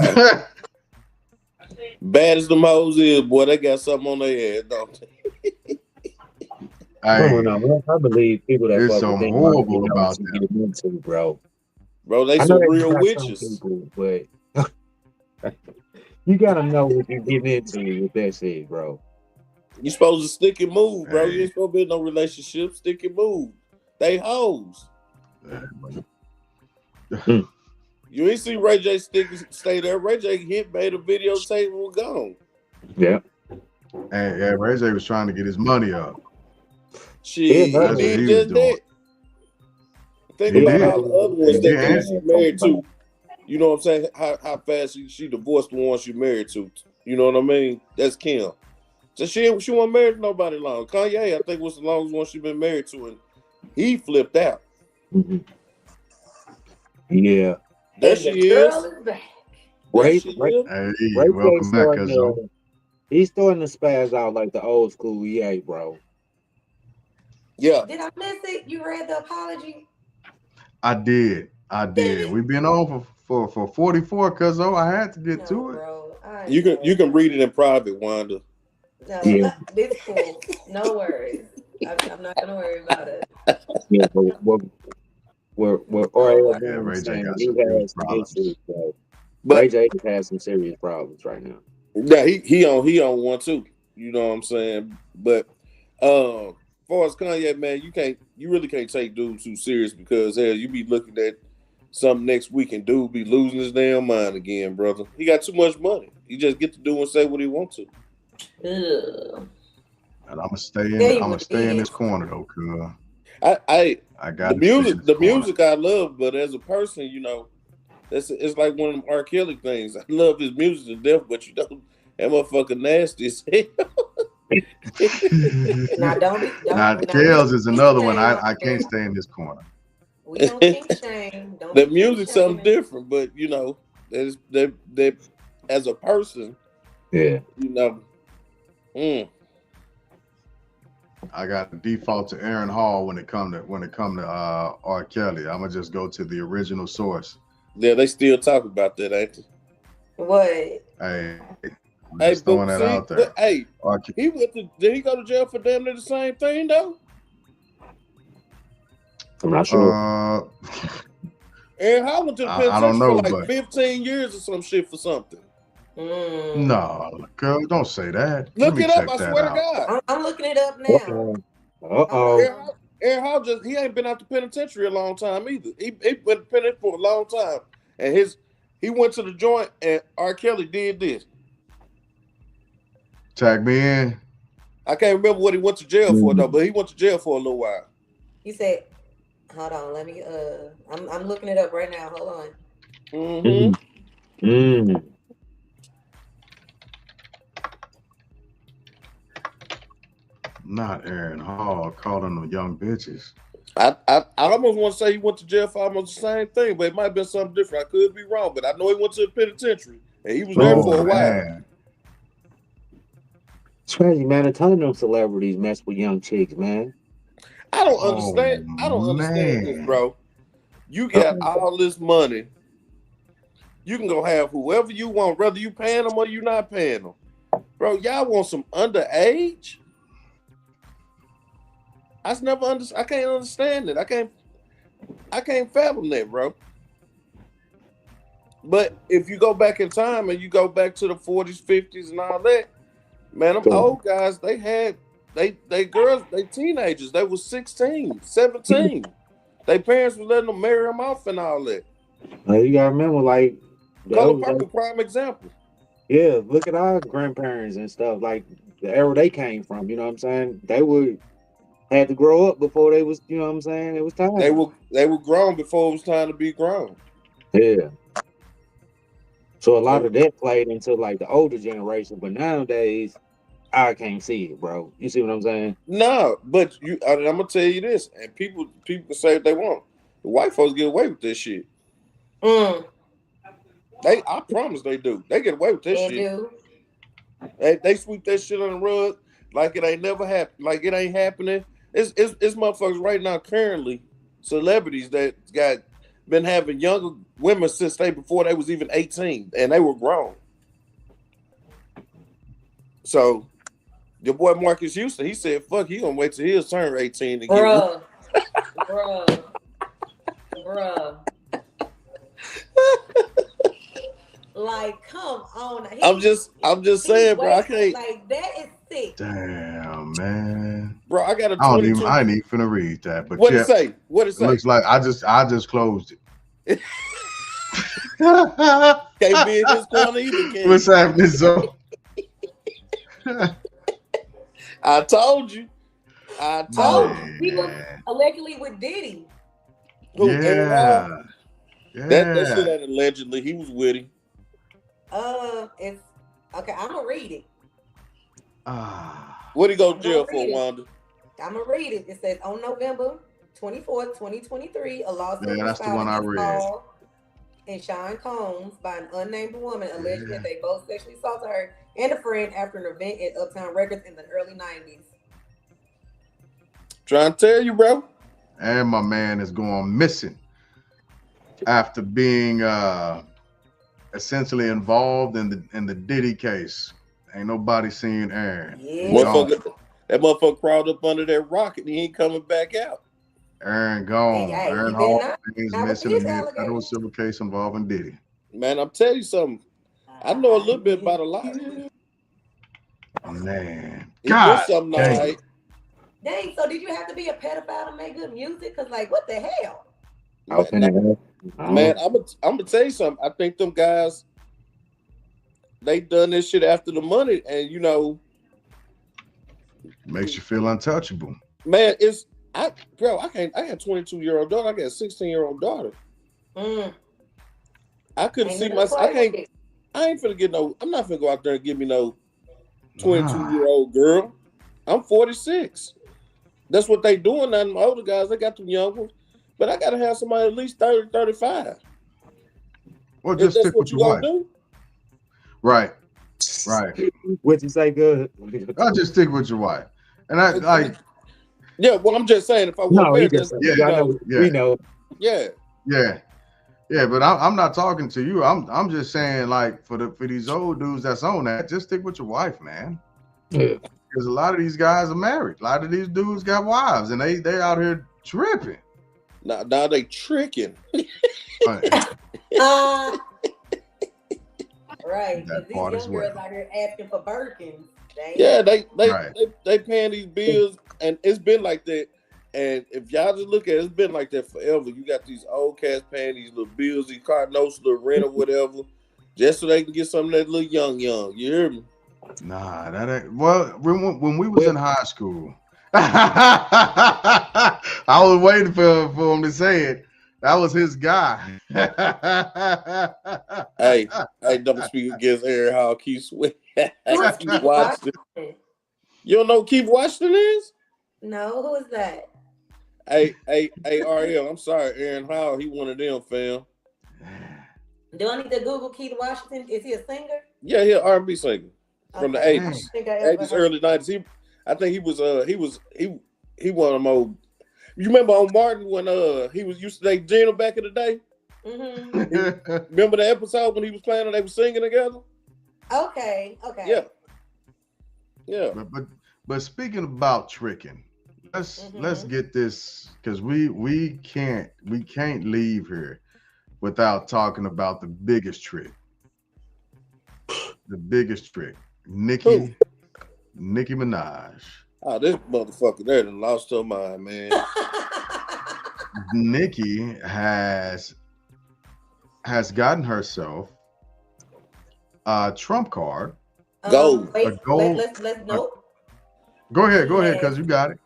bad as them hoes is, boy, they got something on their head, don't they? I don't know. I believe people that it's so horrible about that. Into, bro, they some real witches. People, but you gotta know what you're getting into with that shit, bro. You supposed to stick and move, bro. You ain't supposed to be in no relationship. Stick and move. They hoes. You ain't see Ray J stay there. Ray J made a videotape and was gone. Yeah. And Ray J was trying to get his money up. Shit, he did just that. Think about all the other ones that she married to. You know what I'm saying? How fast she divorced the one she married to. You know what I mean? That's Kim. So she wasn't married to nobody long. Kanye, I think, was the longest one she been married to, and he flipped out. Mm-hmm. Yeah. There she is. Ray welcome back, cousin. He's starting to spaz out like the old school EA, bro. Yeah. Did I miss it? You read the apology? I did. We've been on for 44, cuz I had to get to it. Bro, you can read it in private, Wanda. No, it's cool. No worries. I'm not gonna worry about it. Yeah, but Ray J got some issues, bro. Ray J has some serious problems right now. Yeah, he on one too. You know what I'm saying? But far as Kanye, man, you really can't take dude too serious because hell, you be looking at something next week and dude be losing his damn mind again, brother. He got too much money. He just get to do and say what he wants to. Ugh. And I'm gonna stay in. Yeah, I'm you gonna would stay in be. this corner though, cuz I got the music I love, but as a person, you know, it's like one of them R. Kelly things. I love his music to death, but you know, that motherfucker nasty as hell. Now don't be Now, don't now we Kels don't is kink another one. shame on I can't here. stay in this corner. We don't kink shame. Don't The be kink music's something shaming. different, but you know, that as a person, Yeah. you know, I got to default to Aaron Hall when it come to R. Kelly. I'm gonna just go to the original source. yeah, they still talk about that, ain't they? What? Hey, I'm Hey, just throwing but that see, out there. hey, R. Kelly, did he go to jail for damn near the same thing though? I'm not sure. Aaron Hall went to the I don't penitentiary for know, like but 15 years or some shit for something. no, girl, don't say that. Let Look me it up, check I that swear to out. God. I'm looking it up now. Uh-oh. Aaron Hall he ain't been out the penitentiary a long time either. He been penitentiary for a long time. And he went to the joint and R. Kelly did this. Tag me in. I can't remember what he went to jail for though, but he went to jail for a little while. You said, hold on, let me I'm looking it up right now. Hold on. Mm-hmm. Not Aaron Hall calling them young bitches. I almost want to say he went to jail for almost the same thing, but it might have been something different. I could be wrong, but I know he went to the penitentiary and he was there for a while. It's crazy, man. A ton of them celebrities mess with young chicks, man. I don't understand. I don't understand this, bro. You got all this money. You can go have whoever you want, whether you paying them or you not paying them. Bro, y'all want some underage? I can't understand it. I can't fathom that, bro. But if you go back in time and you go back to the 40s, 50s, and all that, man, them old guys, they girls, they teenagers. They was 16, 17. Their parents was letting them marry them off and all that. You gotta remember, like, Color Purple, prime example. Yeah, look at our grandparents and stuff, like the era they came from. You know what I'm saying? They had to grow up before they was. You know what I'm saying? It was time. They were grown before it was time to be grown. Yeah. So a lot of that played into like the older generation, but nowadays I can't see it, bro. You see what I'm saying? No, but I'm gonna tell you this, and people can say what they want. The white folks get away with this shit. I promise they do. They get away with this shit. They sweep that shit on the rug like it ain't never happened, like it ain't happening. It's motherfuckers right now currently, celebrities that been having younger women since before they was even 18 and they were grown. So your boy Marcus Houston, he said, fuck, he gonna wait till his turn 18 to get Bruh. Like, come on. I'm just saying, bro. I can't. Like, that is sick. Damn, man. Bro, I got a 22. I ain't even finna read that. But what it say? What it say? Looks like I just closed it. Can't be in his corner either, can What's happening, so? I told you. He was allegedly with Diddy. Who, yeah. That shit ain't allegedly. He was with him. It's okay. I'm gonna read it. What he go to jail for, Wanda? I'm gonna read it. It says on November 24th, 2023, a lawsuit that's the one I read. And Sean Combs by an unnamed woman alleged that they both sexually assaulted her and a friend after an event at Uptown Records in the early 90s. Trying to tell you, bro. And my man is going missing after being essentially involved in the Diddy case. Ain't nobody seen Aaron. Yeah. That motherfucker crawled up under that rock and he ain't coming back out. Aaron gone. Hey, Aaron Hall is missing in a federal civil case involving Diddy. Man, I'm telling you something. I know a little bit about a lot. Man, he did something all right. Dang, so did you have to be a pedophile to make good music? Cause like, what the hell? Man, I'm gonna tell you something. I think them guys, they done this shit after the money, and Makes you feel untouchable. man, I got a 22-year-old daughter. I got a 16-year-old daughter. I couldn't see myself. I ain't finna get no. I'm not finna go out there and give me no 22-year-old girl. I'm 46. That's what they doing now. My older guys, they got them young ones. But I gotta have somebody at least 30, 35. Well, just stick with your wife. Do? Right. What'd you say? Good. I'll just stick with your wife. And I like. Yeah, well, I'm just saying if I want we know. Yeah. But I'm not talking to you. I'm just saying, like, for these old dudes that's on that, just stick with your wife, man. Yeah. Because a lot of these guys are married. A lot of these dudes got wives, and they out here tripping. Now they tricking. Right. That These part young as girls well. out here asking for Birkins. Yeah, they paying these bills, and it's been like that. And if y'all just look at it, it's been like that forever. You got these old cats paying these little bills, these car notes, little rent or whatever, just so they can get some of that little young. You hear me? Nah, that ain't. Well, when we was in high school, I was waiting for him to say it. That was his guy. Hey, don't speak against Aaron Hall. Keith Sweat. Keith Washington. You don't know who Keith Washington is? No, who is that? Hey, RL, I'm sorry, Aaron Hall. He one of them, fam. Do I need to Google Keith Washington? Is he a singer? Yeah, he an R&B singer from the 80s. I 80s, early 90s. I think he was one of them old. You remember on Martin when he was used to date Gina back in the day? Mm-hmm. Remember the episode when he was playing and they were singing together? Okay. Yeah. But speaking about tricking, let's get this, because we can't leave here without talking about the biggest trick. The biggest trick. Nicki Minaj. Oh, this motherfucker there done lost her mind, man. Nikki has gotten herself a trump card. Gold. Wait, gold. Let's note. Go ahead, because you got it.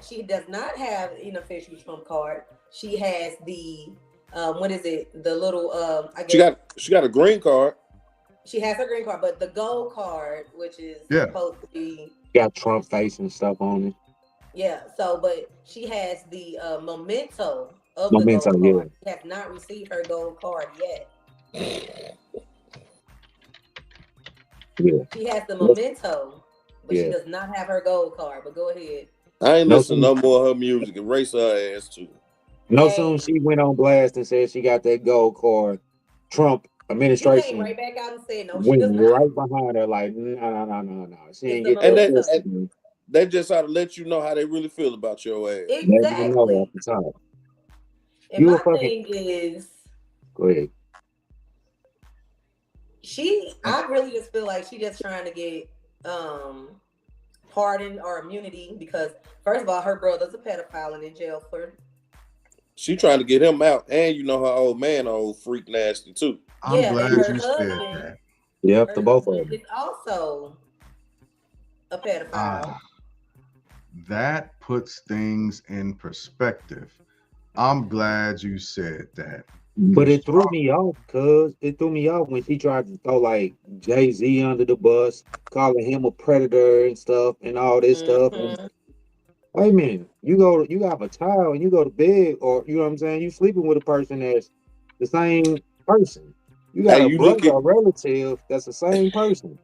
She does not have an official Trump card. She has the what is it? The little I guess she got a green card. She has her green card, but the gold card, which is supposed to be got Trump face and stuff on it. Yeah. So, but she has the memento of the gold card. Yeah. She has not received her gold card yet. Yeah. She has the memento, but she does not have her gold card. But go ahead. I ain't listening no more of her music. Erase her ass too. Soon she went on blast and said she got that gold card. Trump administration came right back out and said no. Went she does not. right behind her like no. She ain't get And that. they just ought to let you know how they really feel about your ass. Exactly. And You my fucking... thing is, go ahead. I really just feel like she just trying to get pardon or immunity because first of all, her brother's a pedophile and in jail for. She trying to get him out, and you know her old man, old freak nasty too. I'm glad you said that. Yep, the both of them. It's also a pedophile. That puts things in perspective. I'm glad you said that. But it threw me off, when she tried to throw like Jay-Z under the bus, calling him a predator and stuff and all this stuff. And, wait a minute, you have a child and you go to bed, or you know what I'm saying, you sleeping with a person that's the same person. You got a brother or relative that's the same person.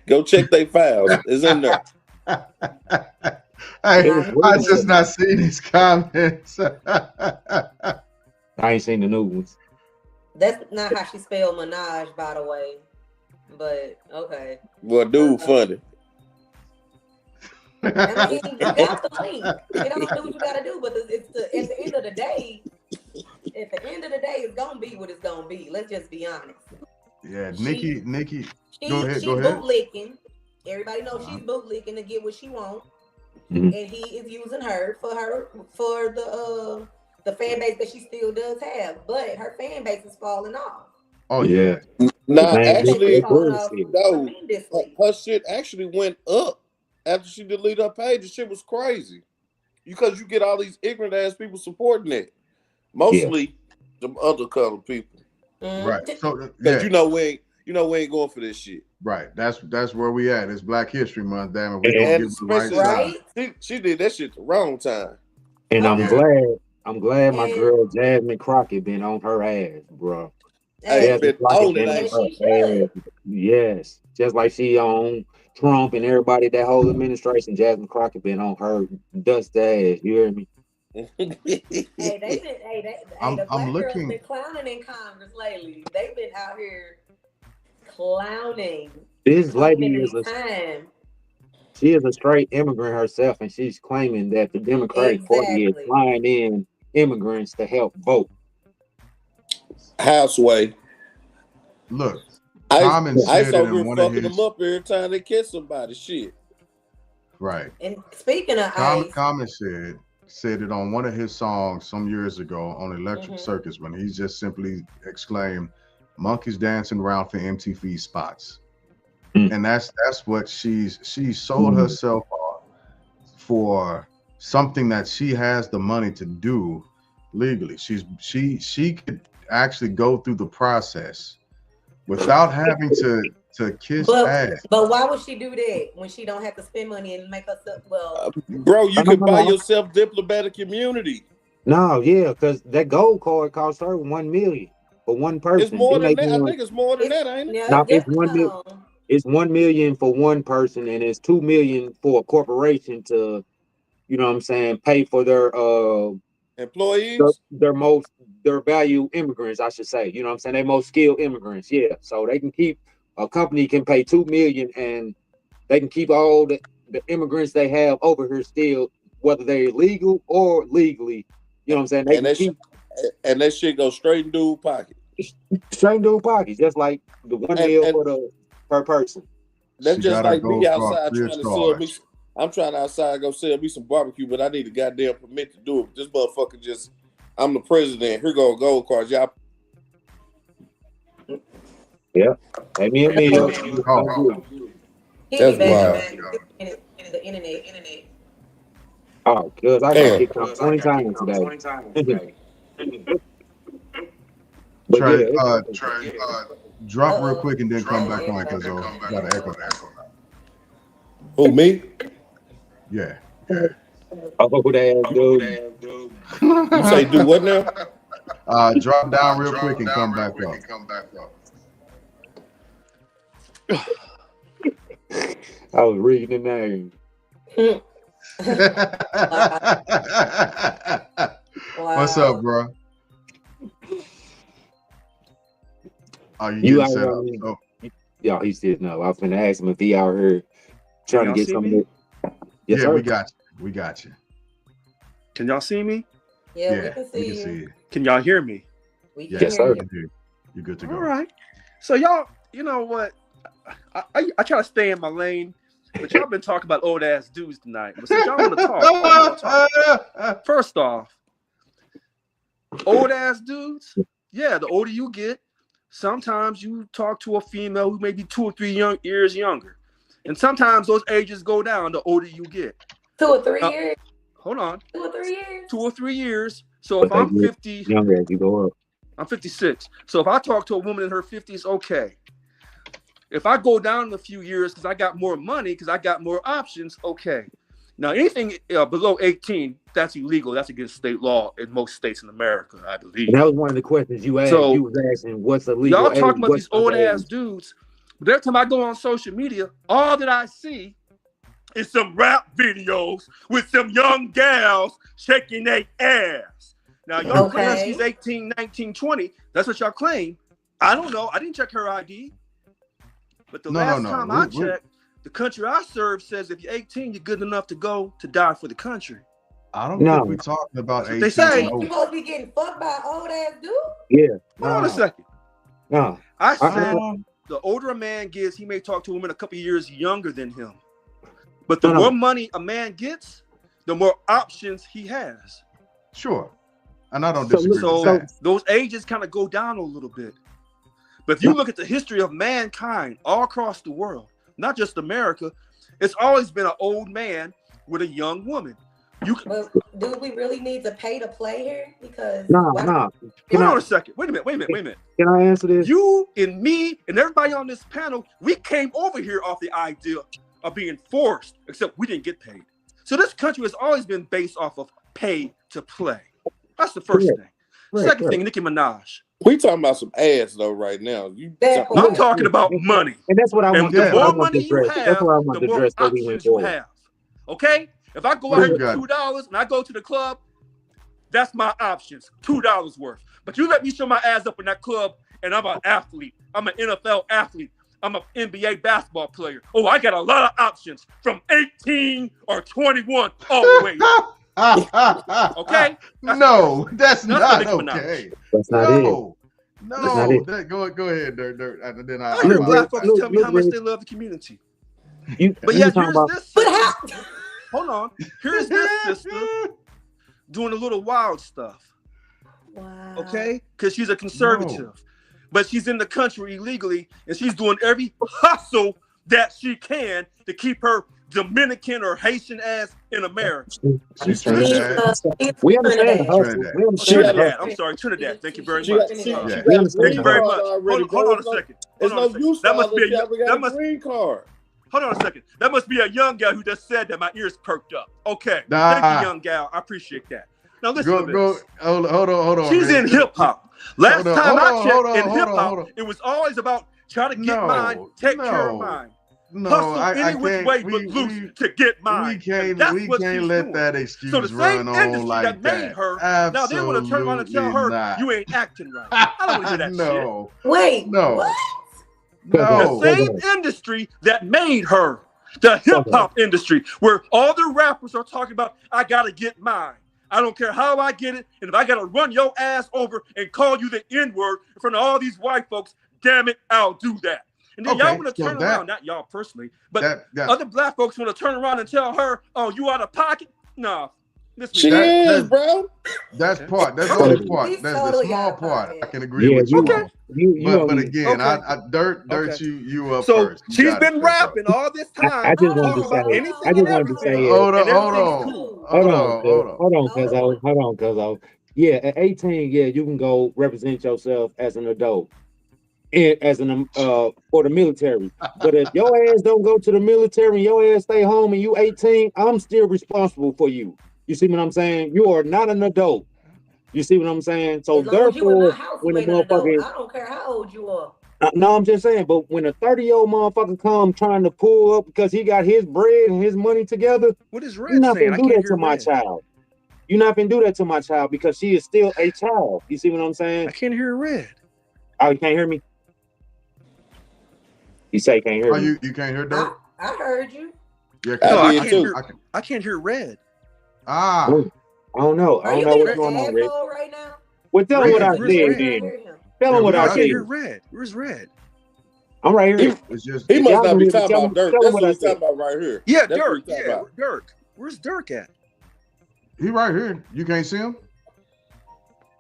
Go check their files. It's in there. I just not seen these comments. I ain't seen the new ones. That's not how she spelled Minaj, by the way. But okay. Well, dude, funny. I mean, you got the link. You know, do what you gotta do. But at the end of the day, it's gonna be what it's gonna be. Let's just be honest. Yeah, Nikki. Go ahead. Bootlicking. Everybody knows she's bootlicking to get what she wants. and he is using her for the fan base that she still does have, but her fan base is falling off. Oh yeah. Nah, Her fan base is actually, falling off no, tremendously. her shit actually went up after she deleted her page. The shit was crazy because you get all these ignorant ass people supporting it, mostly them other colored people. Right. So Because you know we ain't going for this shit. Right. That's where we at. It's Black History Month, damn it. We gonna And give the right especially side. she did that shit the wrong time. And I'm glad my And- girl Jasmine Crockett been on her ass, bro. Hey, Jasmine been Crockett on been it, on she her should. ass. Yes. Just like she on Trump and everybody, that whole administration, Jasmine Crockett been on her dust ass. You hear me? Hey, the I'm black girls looking- been clowning in Congress lately. They've been out here clowning. This lady Claiming is they a time. she is a straight immigrant herself, and she's claiming that the Democratic Party is Exactly. flying in immigrants to help vote. Houseway. Look, I Common said it over in here one of fucking his them up every time they catch somebody. Shit. right. And speaking of ice, Common said it on one of his songs some years ago on Electric Circus when he just simply exclaimed, "Monkeys dancing around for MTV spots," and that's what she sold herself off for something that she has the money to do legally. She could actually go through the process without having to kiss ass. but why would she do that when she don't have to spend money and make herself Bro, you can buy yourself diplomatic immunity. No, yeah, because that gold card cost her $1 million for one person. It's more than that. I think it's more than that, ain't it? Yeah, No, it's $1 million. It's $1 million for one person, and it's $2 million for a corporation to, you know what I'm saying, pay for their employees, their value immigrants, I should say. You know what I'm saying? They most skilled immigrants, yeah. So they can keep a company can pay $2 million, and they can keep all the immigrants they have over here still, whether they're illegal or legally. You know what I'm saying? And that shit goes straight in dude pocket. Straight in dude pocket, just like the $1 million for the per person. That's just like me outside trying to sell me. I'm trying outside go sell me some barbecue, but I need a goddamn permit to do it. This motherfucker I'm the president. Here go gold cards, y'all. Yeah, pay me a meal. That's wild. The internet. Oh, because I got kicked out 20 times today. Trey, drop real quick and then come back on because I got an echo. Who, me? Yeah. Oh, that dude. You say do what now? Drop down real quick and come back up. I was reading the name. What's up, bro? Oh, you getting set up? So. Yeah, he's sitting up. I was gonna ask him if he out here trying to get some of it. Yes, yeah, sir. we got you. Can y'all see me? Yeah, we can see you. Can y'all hear me? Yes, sir. You're good to go. All right. So y'all, you know what? I try to stay in my lane, but y'all been talking about old ass dudes tonight. But since y'all want to talk, first off, old ass dudes. Yeah, the older you get, sometimes you talk to a female who may be 2 or 3 years younger, and sometimes those ages go down the older you get. 2 or 3 years. Hold on. 2 or 3 years. 2 or 3 years. So if I'm 50, younger as you go up. I'm 56. So if I talk to a woman in her 50s, okay. If I go down in a few years because I got more money, because I got more options, okay. Now, anything below 18, that's illegal. That's against state law in most states in America, I believe. And that was one of the questions you asked. So, you was asking what's illegal. Y'all talking about these old-ass dudes. But every time I go on social media, all that I see is some rap videos with some young gals shaking their ass. Now, y'all claim she's 18, 19, 20. That's what y'all claim. I don't know. I didn't check her ID. But the last time I checked, the country I serve says if you're 18, you're good enough to go to die for the country. I don't think we're talking about 18. They say you supposed to be getting fucked by an old ass dude? Yeah. Hold on a second. No. I said the older a man gets, he may talk to a woman a couple of years younger than him. But the more money a man gets, the more options he has. Sure. And I don't So disagree So with that. those ages kind of go down a little bit. But if you look at the history of mankind all across the world, not just America, it's always been an old man with a young woman. You can, Well, do we really need to pay to play here? Because Nah. Can hold on I a second. Wait a minute. can I answer this? You and me and everybody on this panel, we came over here off the idea of being forced, except we didn't get paid. So this country has always been based off of pay to play. That's the first thing. Second thing, Nicki Minaj. We talking about some ass though right now. That I'm part. talking about money. And that's what I And want. the That's what I more want to money you address. That's have, what I want the to more address. So we went options you forward. have. Okay? If I go What out you here got? with $2 and I go to the club, that's my options. $2 worth. But you let me show my ass up in that club and I'm an athlete. I'm an NFL athlete. I'm an NBA basketball player. Oh, I got a lot of options from 18 or 21 all the way up. Okay? No, that's That's not Nicki Minaj. okay. That's not it. No. That's not it. Go ahead, Dirt. And then I hear Look, black folks look, tell me look, how much Rich. they love the community. You But you yet, talking here's about this But sister. how? Hold on. Here's this sister doing a little wild stuff. Wow. Okay? Because she's a conservative. But she's in the country illegally and she's doing every hustle that she can to keep her Dominican or Haitian ass in America. She's She's, Trinidad. we understand the hustle. Trinidad. We understand the Trinidad. Trinidad. hustle. I'm sorry, Trinidad. Thank you very She much. got, Yeah. she Yeah. got We a understand Thank green you very card much. already. Hold on a second. It's Hold on no a use second. That for must all be this. a Y'all got that a must green card. hold on a second. That must be a young gal who just said that my ears perked up. Okay. Nah. Thank you, young gal. I appreciate that. Now listen to Go. this. Hold on. She's Rick. in hip hop. Last Hold on, time hold I on, checked hold on, in hold hip on, hop, hold on. it was always about trying to get No, mine, take care of no. mine. No, Hustle I any which can't. way but loose to get mine. We can't. And that's We what can't she's let doing. that So excuse the same run on industry like that made that. her, Absolutely now they want to turn around and tell her not. you ain't acting right. I don't want to hear that No, Wait. no, What? shit. no. The same industry that made her, the hip hop industry, where all the rappers are talking about, I gotta get mine. I don't care how I get it, and if I gotta run your ass over and call you the N-word in front of all these white folks, damn it, I'll do that. And then y'all Okay, want to so turn that- around, not y'all personally, but that- other black folks want to turn around and tell her, "Oh, you out of pocket?" No, She That- is, that- bro. That's part. That's Okay. only part. He's That's the totally small out of part. I pocket. can agree Yeah, with you. Okay. on. You But don't- again, Okay. Dirt, Okay. you up So first. You she's got it, been Dirt, go. rapping all this time, I just wanted to talking about say. anything I and just wanted to say everything, it. Hold on, and hold everything's on, cool. Hold on, cuz. Yeah, at 18, yeah, you can go represent yourself as an adult. And as an for the military. But if your ass don't go to the military and your ass stay home and you 18, I'm still responsible for you. You see what I'm saying? You are not an adult. You see what I'm saying? So As long as you in my therefore, house, when you the ain't an adult. motherfucker I don't care how old you are. no, I'm just saying, but when a 30-year-old motherfucker come trying to pull up because he got his bread and his money together, What is you're Red not saying? gonna I do can't that hear to my Red. child. You're not gonna do that to my child because she is still a child. You see what I'm saying? I can't hear Red. Oh, you can't hear me? You say you can't hear Oh, me. you can't hear Dirt? I heard you. Yeah, I No, I did can't too. hear. I can't hear Red. Ah, I don't know. I Are don't you know being what's an going on, Rick. asshole right now? Well, tell him what I Red, said where's Red? then. Hear him. Tell him Yeah, what we No, I I got can't said. hear Red. Where's Red? I'm right here. it's just He If must y'all not can be hear me, talking tell about him- Dirk. tell him That's what what I he's talking said. about right here. Yeah, That's what Dirk. he's talking Yeah, about. Dirk. Where's Dirk at? he right here. You can't see him?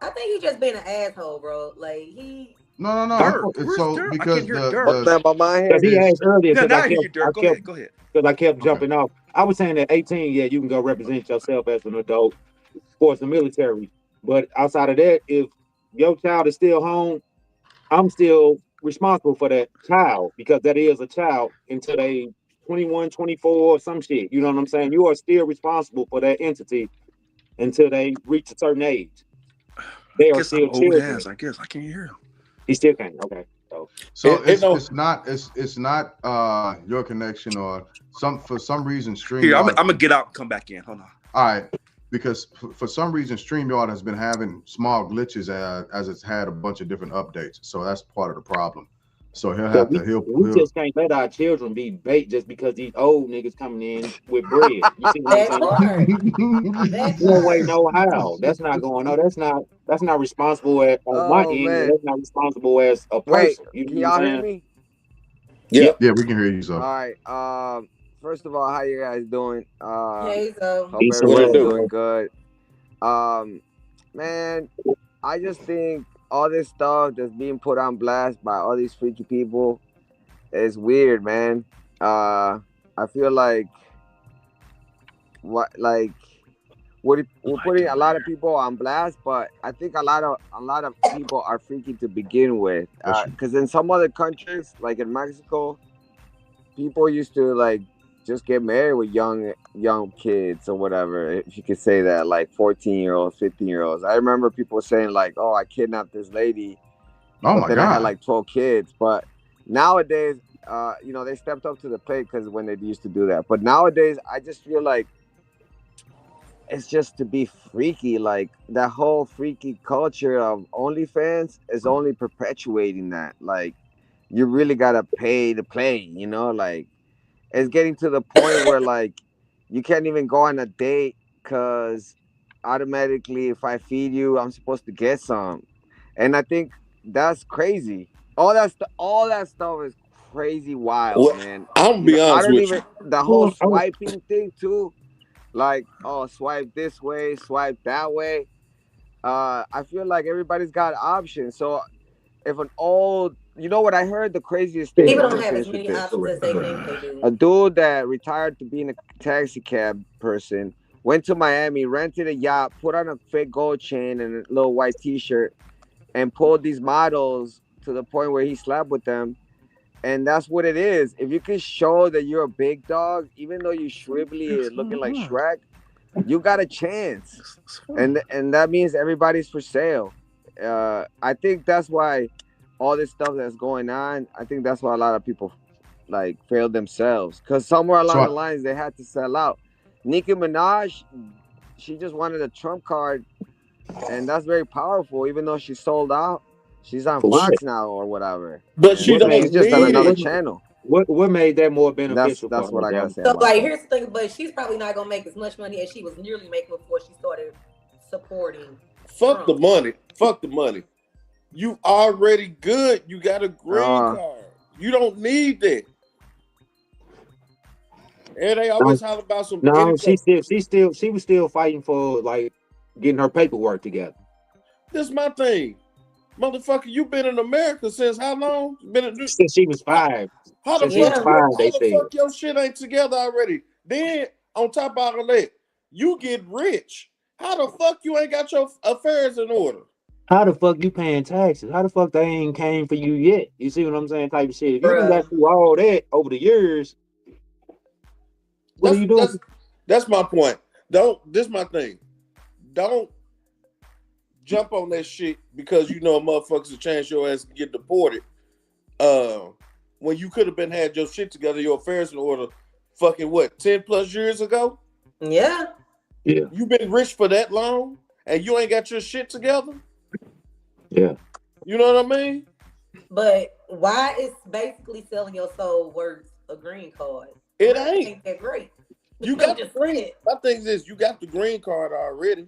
I think he just being an asshole, bro. Like he. No. Dirk. It's Where's so Dirk? I because can't hear the Dirk. Stand by my Because head. he asked earlier, Yeah, because now I I hear you, kept, Dirk. Go ahead. Go ahead. because I kept Okay. jumping off. I was saying at 18, yeah, you can go represent yourself as an adult for the military. But outside of that, if your child is still home, I'm still responsible for that child because that is a child until they 21, 24, some shit. You know what I'm saying? You are still responsible for that entity until they reach a certain age. They I are guess still I'm old children. ass. I guess I can't hear him. He still can't. Okay. So So It don't- it's not your connection or for some reason Here, I'm StreamYard. gonna get out and come back in. Hold on. All right, because for some reason StreamYard has been having small glitches as it's had a bunch of different updates. So that's part of the problem. So he'll have we, to he'll just can't let our children be bait just because these old niggas coming in with bread. You see what That I'm saying? part. That No way, part. no how. That's not going on. That's not responsible on my Oh, end. man. That's not responsible as a Wait, person. You can know what y'all I'm hear saying? me? Yeah. Yeah, we can hear you. So All right. first of all, how you guys doing? Hey, so Hope Peace and What it everybody's love, do? doing bro. good. Man, I just think all this stuff that's being put on blast by all these freaky people is weird, man. I feel like what like we're putting a lot of people on blast, but I think a lot of people are freaky to begin with. Because in some other countries, like in Mexico, people used to like just get married with young kids or whatever, if you could say that, like 14-year-olds, 15-year-olds. I remember people saying like, oh, I kidnapped this lady, Oh but my then I had God. like 12 kids. But nowadays, they stepped up to the plate, because when they used to do that, but nowadays I just feel like it's just to be freaky. Like that whole freaky culture of OnlyFans is only perpetuating that. Like you really gotta pay to play, like it's getting to the point where like you can't even go on a date because automatically if I feed you, I'm supposed to get some. And I think that's crazy. All that stuff is crazy wild, Well, man. I'm gonna be I honest don't with even, you. the whole Well, swiping thing too, like, oh, swipe this way, swipe that way. I feel like everybody's got options. So if an old, you know what I heard, the craziest thing, people I'm don't gonna have as finish with many this. options as they think they do. A dude that retired to being a taxi cab person went to Miami, rented a yacht, put on a fake gold chain and a little white t-shirt, and pulled these models to the point where he slept with them. And that's what it is. If you can show that you're a big dog, even though you're shrivelly and looking like Shrek, you got a chance. And that means everybody's for sale. I think that's why all this stuff that's going on, I think that's why a lot of people like failed themselves, because somewhere So along the lines they had to sell out. Nicki Minaj, she just wanted a Trump card, and that's very powerful. Even though she sold out, she's on for what? Fox now or whatever, But she and What she's made don't just on need another what it. channel. what made that more That's beneficial for that's what her, I gotta though? say So, about like, that. here's the thing, but she's probably not gonna make as much money as she was nearly making before she started supporting Fuck the Trump. money. Fuck the money. You already good. You got a green Uh, card. You don't need that. And they No, always holler about some no, income. she was still fighting for like getting her paperwork together. This my thing. Motherfucker, you been in America since how long? Since she was How, 5. how the Since she was fuck Yeah, you 5, how they the said. fuck your shit ain't together already? Then on top of all that, you get rich. How the fuck you ain't got your affairs in order? How the fuck you paying taxes? How the fuck they ain't came for you yet? You see what I'm saying? Type of shit. If you done got bruh. through all that over the years, what are That's you doing? that's that's my point. This my thing. Don't jump on that shit because you know motherfuckers a chance your ass to get deported. Uh, when you could have been had your shit together, your affairs in order, fucking what, 10+ years ago? Yeah, Yeah, You been rich for that long and you ain't got your shit together? yeah. You know what I mean? but why is basically selling your soul worth a green card? It Money ain't. ain't that great. You I'm got the just green. saying. My thing is you got the green card already.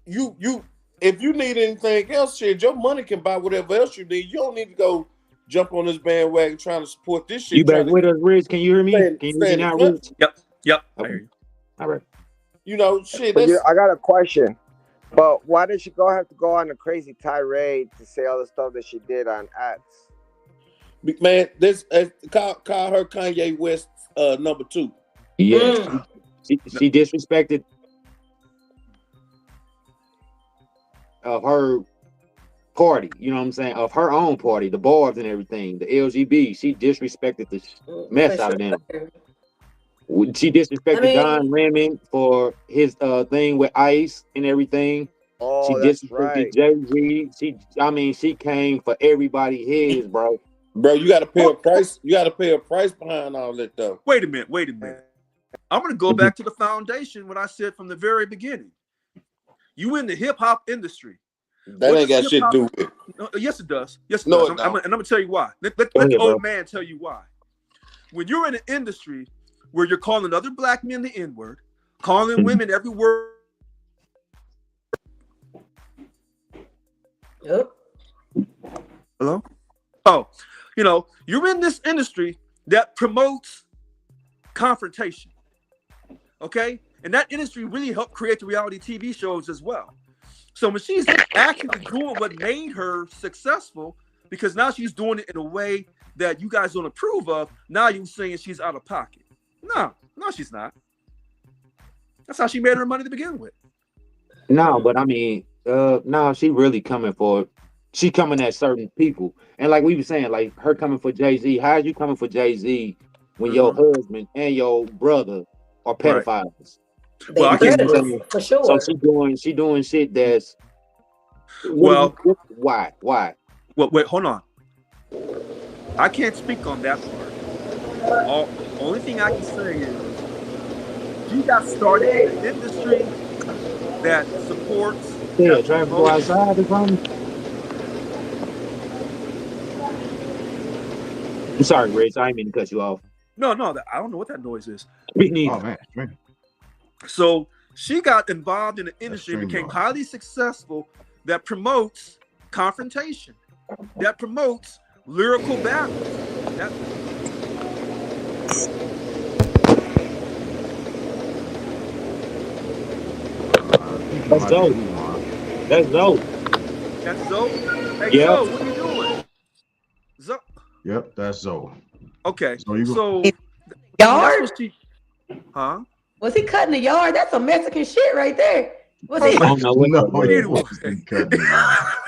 You if you need anything else, shit, your money can buy whatever else you need. You don't need to go jump on this bandwagon trying to support this You shit, back trying to with us, Rich? Can you hear me? Can you hear stay me in the now, country. Rich? Yep. I Okay. hear you. All right. You know, shit, But that's I got a question. But why did she have to go on a crazy tirade to say all the stuff that she did on X? man, this call her Kanye West #2. Yes. Mm. She disrespected of her party, you know what I'm saying? Of her own party, the bars and everything, the LGB. She disrespected the mess For out of them. sure. She I disrespected Don mean, Lemon for his thing with Ice and everything. She Oh, that's disrespected right. Jay-Z. She came for everybody his, bro. Bro, you gotta pay a What? price. You gotta pay a price behind all that though. Wait a minute. I'm going to go back to the foundation, what I said from the very beginning. You in the hip hop industry. That What ain't does got hip shit to hop? do with it. No, yes, it does. Yes, it No, does. it don't. And I'm going to tell you why. Let Go the ahead, bro. old man tell you why. When you're in an industry where you're calling other black men the N-word, calling Mhm. women every word. oh, Hello? Oh, you're in this industry that promotes confrontation. Okay? And that industry really helped create the reality TV shows as well. So when she's actually doing what made her successful, because now she's doing it in a way that you guys don't approve of, now you're saying she's out of pocket. No, she's not. That's how she made her money to begin with. No, but I mean, no, she really she coming at certain people. And like we were saying, like her coming for Jay-Z, how are you coming for Jay-Z when your husband and your brother are pedophiles? They Well, I can't predators, speak for sure. So she doing shit that's Well, why? Well, wait, hold on. I can't speak on that part. Only thing I can say is she got started in an industry that supports. Yeah, trying to go outside or something. I'm sorry, Rich. I didn't mean to cut you off. No, I don't know what that noise is. Me neither. Oh man. So she got involved in an industry, became highly successful, that promotes confrontation, that promotes lyrical battles. That's dope. That's dope. That's Zoe. Hey, Yep. Zoe, what are you doing? Zoe. Yep, that's Zoe. Okay. So Yard? Huh? Was he cutting the yard? That's some Mexican shit right there. Was he? Oh, no, it wasn't cutting it off.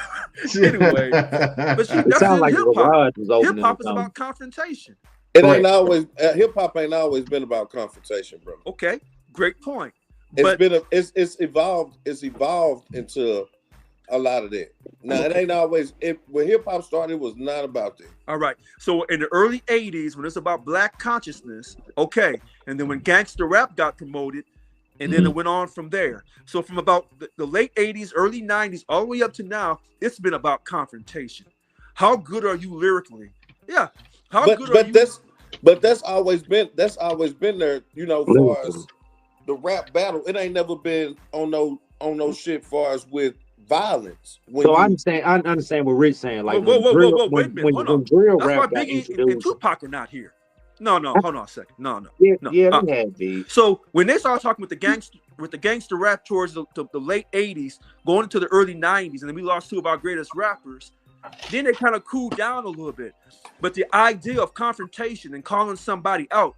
Anyway, but it that's sounds like hip the hop. garage was open. Hip hop is about confrontation. It ain't always hip hop ain't always been about confrontation, bro. Okay, great point. It's evolved into a lot of that. Now it ain't always when hip hop started, it was not about that. All right. So in the early 80s, when it's about black consciousness, okay, and then when gangster rap got promoted, and then it went on from there. So from about the late 80s, early 90s, all the way up to now, it's been about confrontation. How good are you lyrically? Yeah. How good are you? But that's always been there, you know, far as the rap battle. It ain't never been on no shit far as with violence. So I understand what Rick's saying. Like, wait a minute, hold on. drill That's why rap got Biggie and introduced. Tupac are not here. No, hold on a second. No. Yeah, they had beef. So when they started talking with the gangster rap towards the late 80s, going into the early 90s, and then we lost two of our greatest rappers, then they kind of cooled down a little bit. But the idea of confrontation and calling somebody out,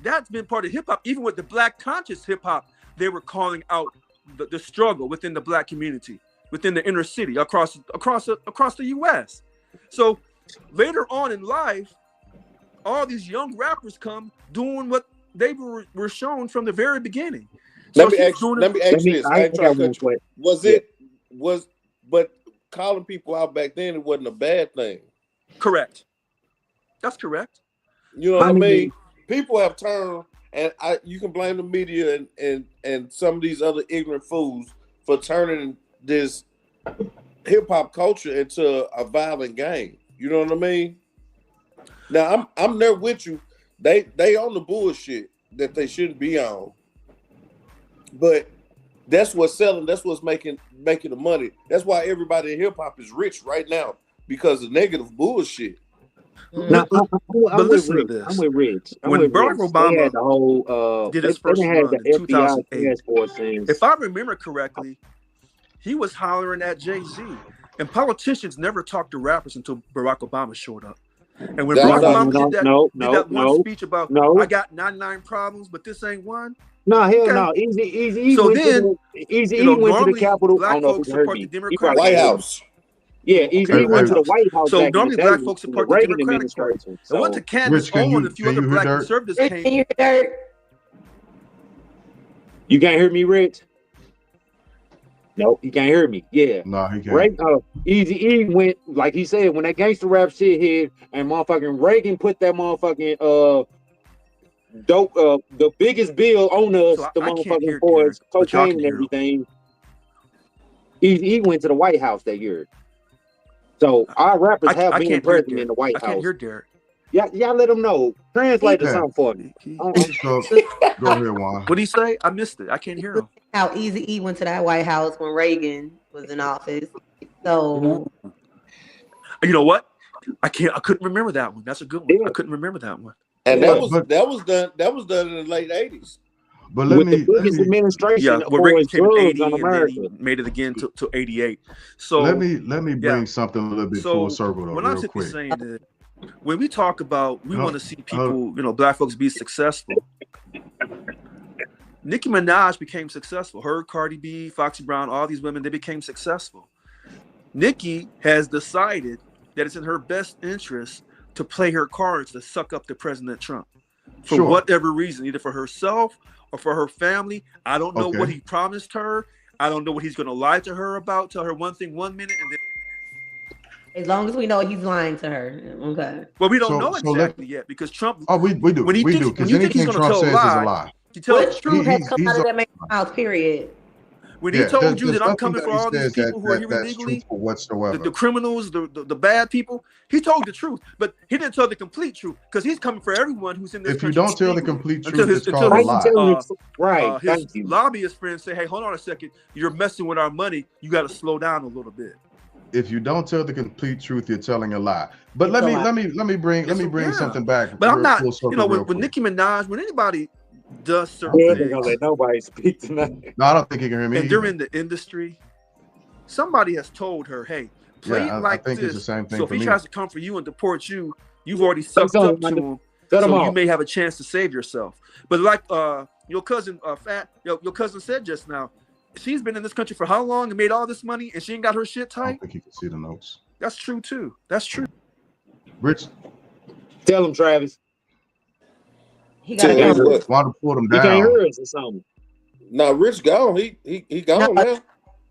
that's been part of hip hop. Even with the black conscious hip hop, they were calling out the struggle within the black community, within the inner city, across the US. So later on in life, all these young rappers come doing what they were shown from the very beginning. So let me ask you this. I ain't trying to cut you. But calling people out back then, it wasn't a bad thing. Correct. That's correct. You know what I mean? People have turned, and you can blame the media and some of these other ignorant fools for turning this hip hop culture into a violent game. You know what I mean? Now I'm there with you. They on the bullshit that they shouldn't be on. But that's what's selling. That's what's making the money. That's why everybody in hip hop is rich right now, because of negative bullshit. Now, I'm with Rich. When Barack Obama they had the whole did his first run in FBI 2008, task force things. if I remember correctly, he was hollering at Jay-Z. And politicians never talked to rappers until Barack Obama showed up. And when Barack Obama did that one speech about I got 99 problems, but this ain't one. No, hell no. Easy. So then, Easy went to the Capitol. Black folks support the Democratic White House. Yeah, Easy went to the White House. So normally black folks support the Democratic Party. And went to Candace Owens and a few other black conservatives came. Can you hear? You can't hear me, Rich? No, he can't hear me. Yeah. No, he can't. Right? Easy went, like he said, when that gangster rap shit hit, and motherfucking Reagan put that motherfucking dope, the biggest bill on us, So the I can't motherfucking hear boys, Derek, but y'all cocaine can and hear him. everything. He went to the White House that year. So our rappers have I been can't hear present in Derek. the White I House. can't hear Derek. Y'all let them know. Translate Yeah. something for me. So, go ahead, Juan. What'd he say? I missed it. I can't hear him. How Eazy-E went to that White House when Reagan was in office. So You know what? I couldn't remember that one. That's a good one. Yeah. I couldn't remember that one. And But that was done in the late 80s. but let With the me biggest administration Yeah, well, for Rick came in drugs on 80, and then America. he made it again to 88. let So me yeah, bring something a little bit full so circle though, what I'm real simply quick. saying is, when we talk about we want Hold, to see hold, people, black folks be successful. Nicki Minaj became successful. Her, Cardi B, Foxy Brown, all these women, they became successful. Nicki has decided that it's in her best interest to play her cards to suck up to President Trump for sure. whatever reason, either for herself or for her family. I don't know what Okay. he promised her. I don't know what he's going to lie to her about. Tell her one thing 1 minute, and then As long as we know he's lying to her. Okay. well, we don't So know so let exactly yet because Trump. oh we do When we do when because you think he's anything going to Trump tell a says is a lie, lie. he tells the What truth. truth has come He's out of that man's mouth, period? When he yeah. told you There's that I'm nothing coming that for he all these says people who are here that's illegally, truthful the whatsoever. criminals, the bad people, he told the truth, but he didn't tell the complete truth because he's coming for everyone who's in this If you country don't tell the illegally complete until truth, his it's called a How you lie. telling it? Right. his Thank you. lobbyist friends say, hey, hold on a second, you're messing with our money, you got to slow down a little bit. If you don't tell the complete truth, you're telling a lie. But It's let a me lie. bring something back But I'm real not, full circle real when quick. Nicki Minaj, when anybody does I certain don't Yeah, think they're gonna things let nobody speak tonight. no, I don't think he can hear me and they're either. in the industry, somebody has told her, hey, play it Yeah, I like think it's the this. same thing So if for he me. tries to come for you and deport you, you've already Say sucked up something, to Wanda. him. Cut them So you off. may have a chance to save yourself. But like your cousin your cousin said just now, she's been in this country for how long and made all this money and she ain't got her shit I don't tight? think he can see the notes. That's true too. That's true. Rich, Tell him, Travis. He Tell gotta Can't you come. hear what. us. want to pull them He can't down. hear us or something. Now Rich gone. He No, gone now. he's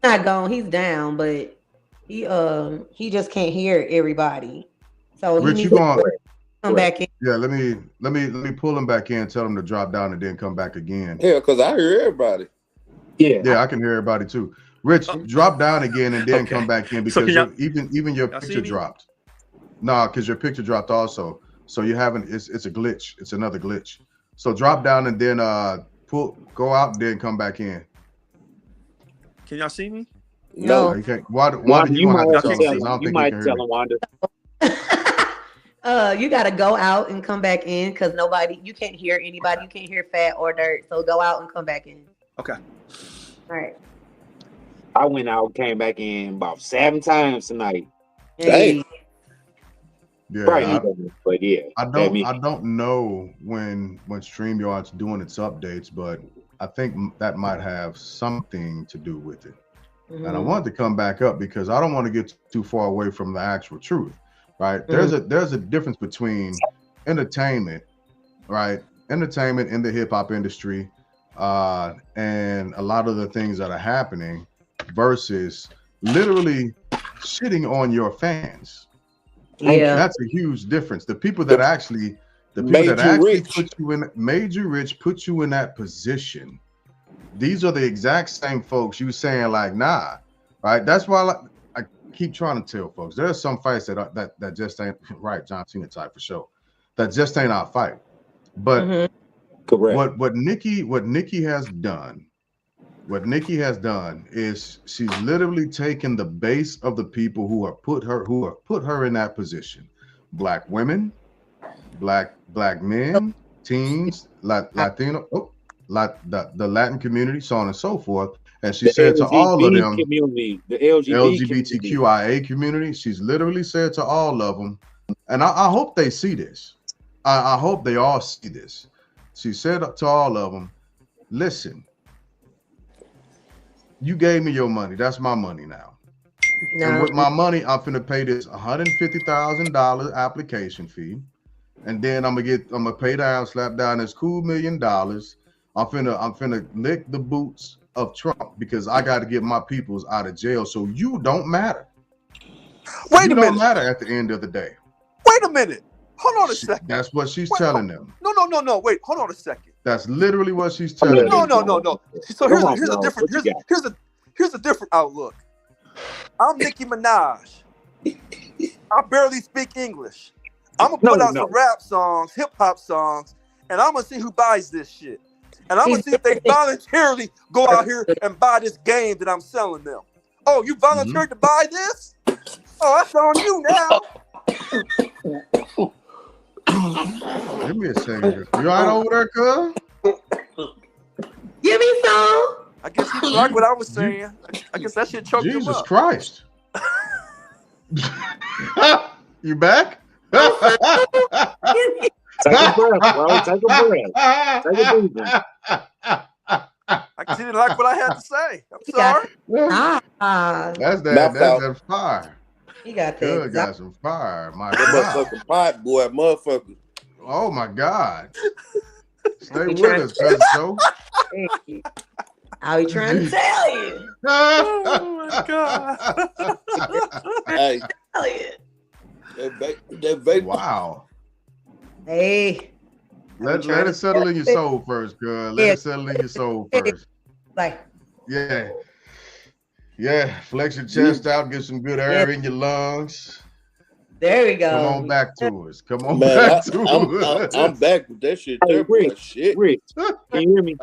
not gone. He's down, but he just can't hear everybody. So he Rich, you needs to going? come back in. Yeah, let me pull him back in. Tell him to drop down and then come back again. Hell, because I hear everybody. Yeah. Yeah, I can hear everybody too. Rich, drop down again and then Okay. come back in So because can even your y'all see picture me? dropped. No, because your picture dropped also. So you haven't. It's a glitch. It's another glitch. So drop down and then go out and then come back in. Can y'all see me? No, No. you can't. Why Wanda, you you gonna have might to have tell to him Y'all tell because I him. don't You think he might can tell hear me. him, Wanda. You gotta go out and come back in because you can't hear anybody. You can't hear Fat or Dirt. So go out and come back in. Okay. All right. I went out, came back in about 7 times tonight. Dang. Yeah, Probably need that, but yeah. I that me. don't know when StreamYard's doing its updates, but I think that might have something to do with it. And I wanted to come back up because I don't want to get too far away from the actual truth, right? There's a difference between entertainment, right? Entertainment in the hip hop industry, and a lot of the things that are happening versus literally shitting on your fans. Yeah. That's a huge difference. The people that actually Made you rich. made you rich, put you in that position. These are the exact same folks you saying like, nah, right? That's why I keep trying to tell folks. There are some fights that just ain't right. John Cena type for sure. That just ain't our fight. But Correct. what Nikki has done is she's literally taken the base of the people who have put her in that position. Black women, black men, teens, Latino, the Latin community, so on and so forth. And she The said to all of LGBT them, community, the LGBT community. LGBTQIA community, she's literally said to all of them, and I hope they see this. I hope they all see this. She said to all of them, listen, you gave me your money. That's my money now. And with my money, I'm finna pay this $150,000 application fee. And then I'm gonna pay down, slap down this cool $1 million. I'm finna lick the boots of Trump because I gotta get my peoples out of jail. So you don't matter. Wait you a don't minute. matter at the end of the day. Wait a minute. Hold on a second. That's what she's telling them. No. Wait, hold on a second. That's literally what she's telling them. No. So here's a different outlook. I'm Nicki Minaj. I barely speak English. I'm gonna put out some rap songs, hip hop songs, and I'm gonna see who buys this shit. And I'm gonna see if they voluntarily go out here and buy this game that I'm selling them. Oh, you volunteered to buy this? Oh, that's on you now. Give me a second. You all right over there, cuz? Give me some. I guess he didn't like what I was saying. I guess that shit choked him Jesus up. Christ. You back? Give me- Take a breath, bro. Take a breath. Take a deep one. I guess he didn't like what I had to say. I'm He got sorry. That's Mouth out. that fire. He got Good, that. got some fire. My That God. motherfucking pot, boy, motherfucker. Oh my God. Stay He with trying- us, Cousin Joe. I be trying to tell you. Oh my God. Hey, Tell you. that vape. Wow. Hey, Let it settle in your soul first, girl. Let it settle in your soul first. like Yeah. Yeah. Flex your chest out, get some good air in your lungs. there we go. Come on back to us. Come on Man, back to us. I'm back with that shit. Hey, That boy, Rich, shit. Rich, can you hear me?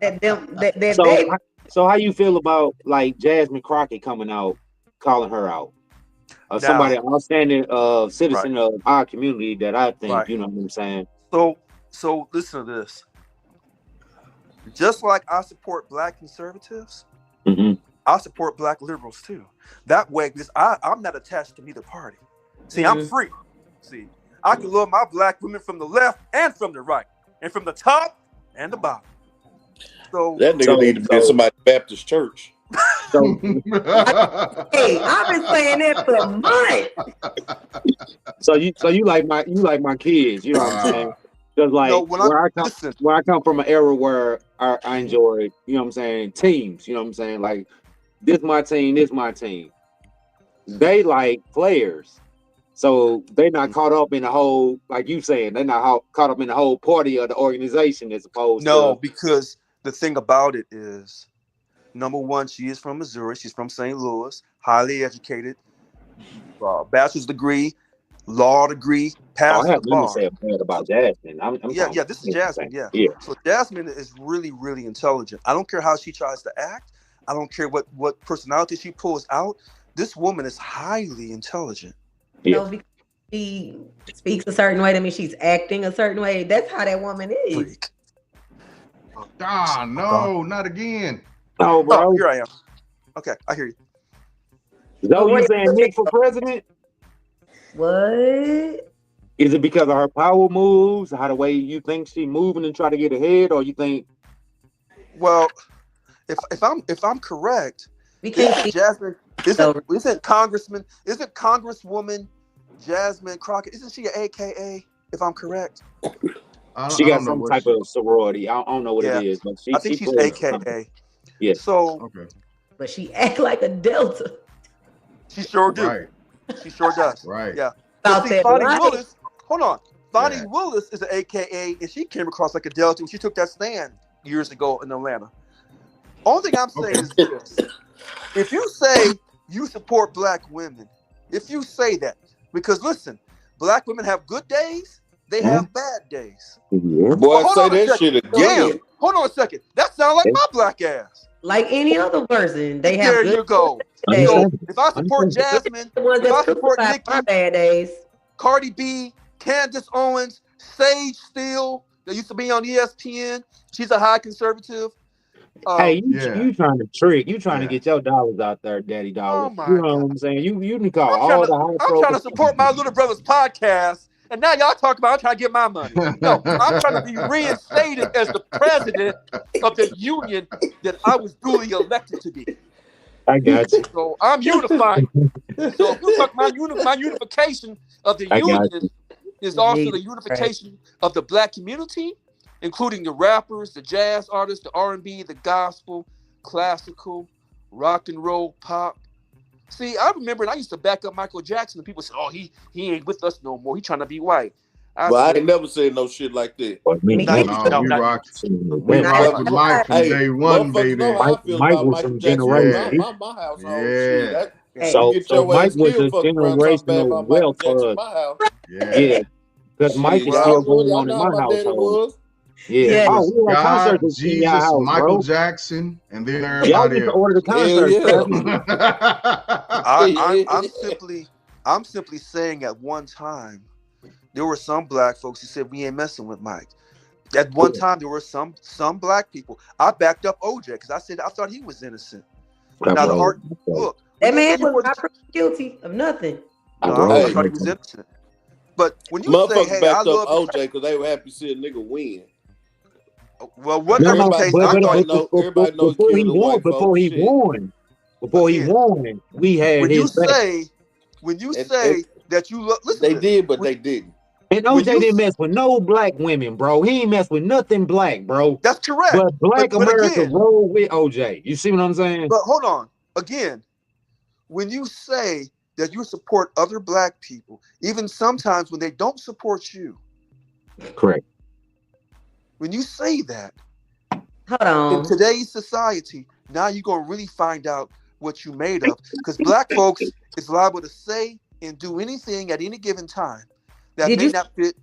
That So, baby. so how you feel about like Jasmine Crockett coming out, calling her out? Now- Somebody outstanding citizen of our community that I think, Right. you know what I'm saying? So listen to this. Just like I support black conservatives, Mm-hmm. I support black liberals too. That way, because I'm not attached to neither party. See, I'm free. See, I can love my black women from the left and from the right, and from the top and the bottom. So That nigga need to be in somebody's Baptist church. So, Hey, I've been saying that for months. so you like my kids, you know what I'm saying? Because like No, when where I come from an era where I enjoy, you know what I'm saying, teams, you know what I'm saying? Like this my team, this my team. They like players. So they're not caught up in the whole, like you saying, they're not caught up in the whole party of the organization as opposed no, to because the thing about it is, number one, she is from Missouri. She's from St. Louis, highly educated, bachelor's degree, law degree, I passed have the nothing to bar. say bad about Jasmine. I'm Yeah, talking this is Jasmine. Yeah. Yeah. So Jasmine is really, really intelligent. I don't care how she tries to act. I don't care what personality she pulls out. This woman is highly intelligent. Yeah. So because she speaks a certain way, that means she's acting a certain way. That's how that woman is. Freak. Ah, no, not again. No, bro. Oh, here I am. Okay, I hear you. So you saying Nick for president? What? Is it because of her power moves, how the way you think she moving and try to get ahead, or you think? Well, if I'm correct, We can't isn't see. Jasmine isn't Congresswoman Jasmine Crockett, isn't she an AKA, if I'm correct? She got some type of sorority. I don't know what Yeah. it is, but I think she's plays AKA. something. Yeah. So Okay. But she act like a Delta. she sure do. Right. She sure does. Right. Yeah. About But see, that Fonnie life. Willis, hold on. Fonnie Yeah. Willis is an AKA, and she came across like a Delta when she took that stand years ago in Atlanta. Only thing I'm saying is this. If you say you support black women, if you say that, because listen, black women have good days, they have bad days. Yeah. Boy, Hold say on a that second. shit again. Damn, hold on a second. That sounds like my black ass. Like any other person, they have There good you go. days. So if I support Jasmine, The ones if I that support crucified Nikki, my bad days. Cardi B, Candace Owens, Sage Steele, that used to be on ESPN. She's a high conservative. Hey, Yeah. you trying to trick? You trying to Yeah. get your dollars out there, Daddy Dollar? Oh my You know what I'm saying? You can call I'm all trying, the high I'm trying to support my little brother's podcast, and now y'all talking about I'm trying to get my money. No, I'm trying to be reinstated as the president of the union that I was duly elected to be. I got you. So I'm unifying. So if you talk my unification of the I got union is also the unification of the black community, including the rappers, the jazz artists, the R&B, the gospel, classical, rock and roll, pop. See, I remember I used to back up Michael Jackson, and people said, "Oh, he ain't with us no more. He trying to be white." But I ain't never said no shit like that. Me No, neither. we rock with Not- Mike from Hey, day one, motherfuckers baby. know how I feel Mike about was Michael some Jackson. generation. My household. Yeah. Shit, that, Hey, you get your Mike ass was killed a fucking around talking bad generational about Michael wealth Jackson for in us. my house. Yeah, because Mike Shit, is y'all still know, going y'all on in know how my my daddy household. was. Yeah. It Oh, was we were at God, concerts in y'all Jesus, house, Michael bro. Jackson, and then Y'all everybody used to else. order the Hell concerts. yeah. I'm simply saying at one time there were some black folks who said we ain't messing with Mike. At one time, there were some black people. I backed up OJ because I said I thought he was innocent. Now the art, look, That when you man say was for not proven guilty of nothing. no, I thought he was innocent. But when you say, Motherfuckers "Hey, I backed up love," OJ because they were happy to see a nigga win. well, whatever the case, I thought Everybody know he before he killed the won, white before folks. he Shit. won, before he Again, won, we had when his you back. say that you look, listen. They to did, but when, they didn't. And when OJ you, didn't mess with no black women, bro. He ain't mess with nothing black, bro. that's correct. But black But America again, rolled with OJ. You see what I'm saying? but hold on. Again, when you say that you support other black people, even sometimes when they don't support you, Correct. when you say that Hold on. in today's society, now you're gonna really find out what you made of. Because black folks is liable to say and do anything at any given time that Did may you? not fit.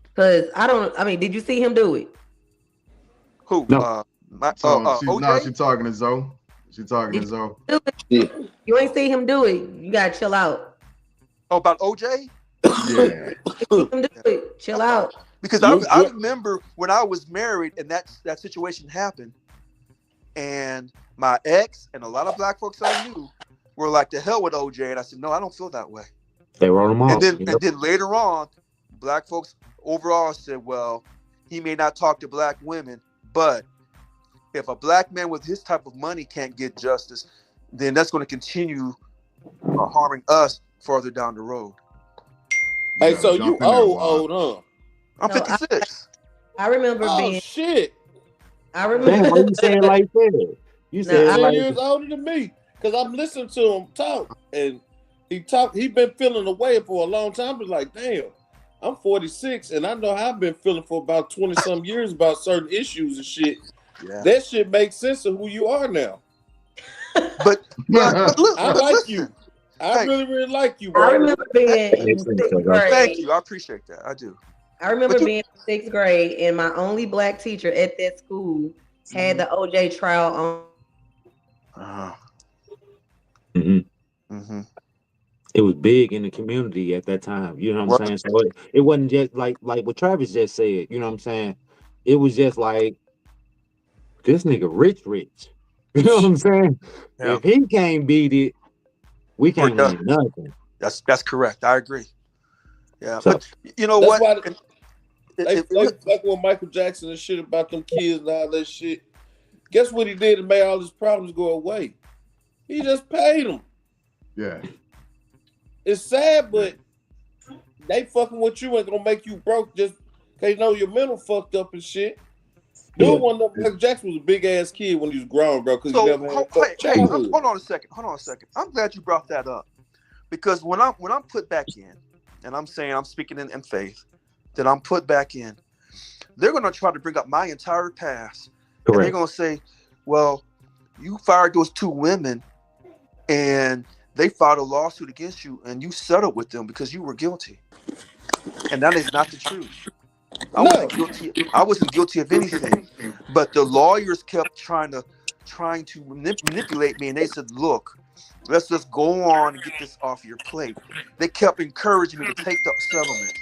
Because I mean, did you see him do it? Who? No. OJ? She talking to Zoe. She talking to Zoe. Yeah. You ain't see him do it. You gotta chill out. Oh, about OJ? Yeah. See him do it. Chill out. Because I remember when I was married and that situation happened, and my ex and a lot of black folks I knew were like, "The hell with OJ," and I said, "No, I don't feel that way." They wrote him off. And then later on, black folks overall said, "Well, he may not talk to black women, but if a black man with his type of money can't get justice, then that's going to continue harming us further down the road." Hey, so you old, huh? I'm 56. I remember being. Shit. I remember. Damn, why you saying like that? You said 10 like years older than me. Because I'm listening to him talk. And he been feeling away for a long time. But like, damn, I'm 46 and I know how I've been feeling for about 20-some years about certain issues and shit. Yeah. That shit makes sense of who you are now. But I like you. I really like you, bro. I remember being in 6th grade. Thank you. I appreciate that. I do. I remember being in 6th grade, and my only black teacher at that school had the OJ trial on. it was big in the community at that time. You know what I'm saying? So it wasn't just like what Travis just said. You know what I'm saying? It was just like this nigga rich. You know what I'm saying? Yeah. If he can't beat it, we can't win nothing. That's correct. I agree. Yeah, So, but you know what? They fuck with Michael Jackson and shit about them kids and all that shit. Guess what he did to make all his problems go away? He just paid them. Yeah. It's sad, but they fucking with you ain't gonna make you broke just because they know your mental fucked up and shit. Dude, Michael Jackson was a big ass kid when he was grown, bro. Because he never had a childhood. Hold on a second. I'm glad you brought that up because when I'm put back in, and I'm saying I'm speaking in faith, that I'm put back in, they're gonna try to bring up my entire past, and they're gonna say, "Well, you fired those 2 women, and they filed a lawsuit against you, and you settled with them because you were guilty," and that is not the truth. I wasn't guilty of anything, but the lawyers kept trying to manipulate me, and they said, "Look, let's just go on and get this off your plate." They kept encouraging me to take the settlement.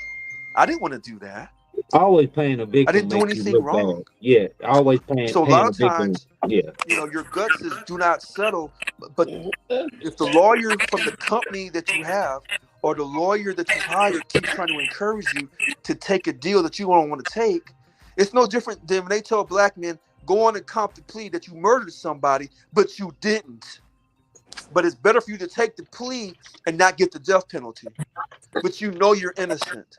I didn't want to do that. Always paying a victim. I didn't do anything wrong. Bad. Yeah, always paying. So a lot of times, yeah, your guts is do not settle. But if the lawyer from the company that you have or the lawyer that you hire keeps trying to encourage you to take a deal that you don't want to take, it's no different than when they tell black men, go on and comp the plea that you murdered somebody, but you didn't. But it's better for you to take the plea and not get the death penalty. But you know you're innocent.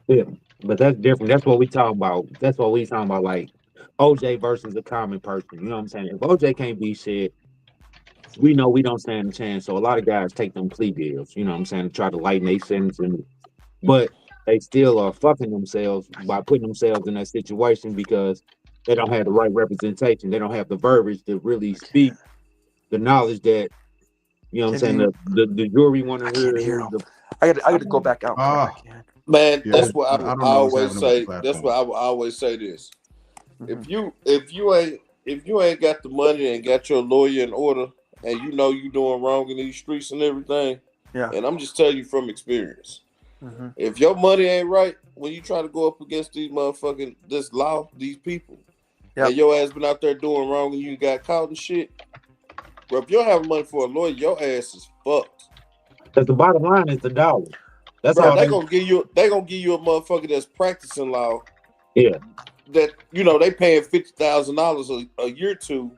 Yeah, but that's different. That's what we talking about. That's what we talking about, like OJ versus the common person. You know what I'm saying? If OJ can't be shit, we know we don't stand a chance. So a lot of guys take them plea deals, you know what I'm saying, to try to lighten their sentence, but they still are fucking themselves by putting themselves in that situation because they don't have the right representation. They don't have the verbiage to really speak the knowledge that, you know what I'm saying, the jury want to hear. I got to go back out. Man, that's what I always say. That's what I will always say this. If you ain't got the money and got your lawyer in order, and you know you doing wrong in these streets and everything, and I'm just telling you from experience, Mm-hmm. If your money ain't right, when you try to go up against these motherfucking this law, these people, Yep. and your ass been out there doing wrong and you got caught and shit, bro, if you don't have money for a lawyer, your ass is fucked. Because the bottom line is the dollar. That's Bro, all they gonna give you a motherfucker that's practicing law Yeah. that they paying $50,000 a year to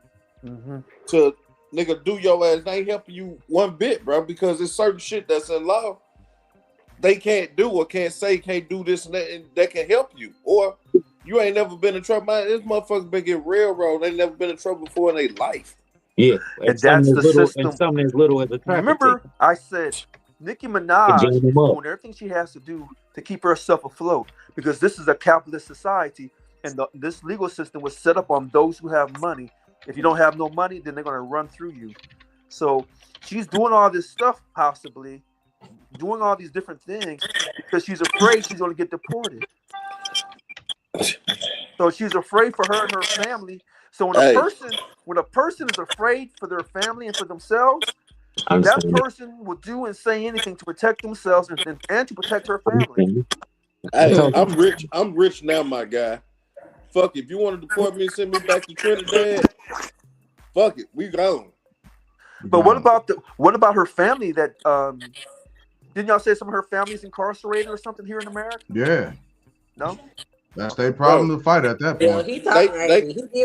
nigga do your ass. They ain't helping you one bit, bro, because there's certain shit that's in law they can't do or can't do this and that can help you. Or you ain't never been in trouble. Man, this motherfucker been getting railroad. They never been in trouble before in their life. Yeah. And that's the system. And something as little as a traffic Remember, ticket. I said Nicki Minaj is doing everything she has to do to keep herself afloat because this is a capitalist society, and this legal system was set up on those who have money. If you don't have no money, then they're going to run through you. So she's doing all this stuff, possibly doing all these different things because she's afraid she's going to get deported. So she's afraid for her and her family. So when a person is afraid for their family and for themselves, that person will do and say anything to protect themselves and to protect her family. Hey, I'm rich now, my guy. Fuck it. If you want to deport me and send me back to Trinidad, fuck it. We gone. But what about her family? That didn't y'all say some of her family's incarcerated or something here in America? Yeah. No. That's their problem to fight at that point.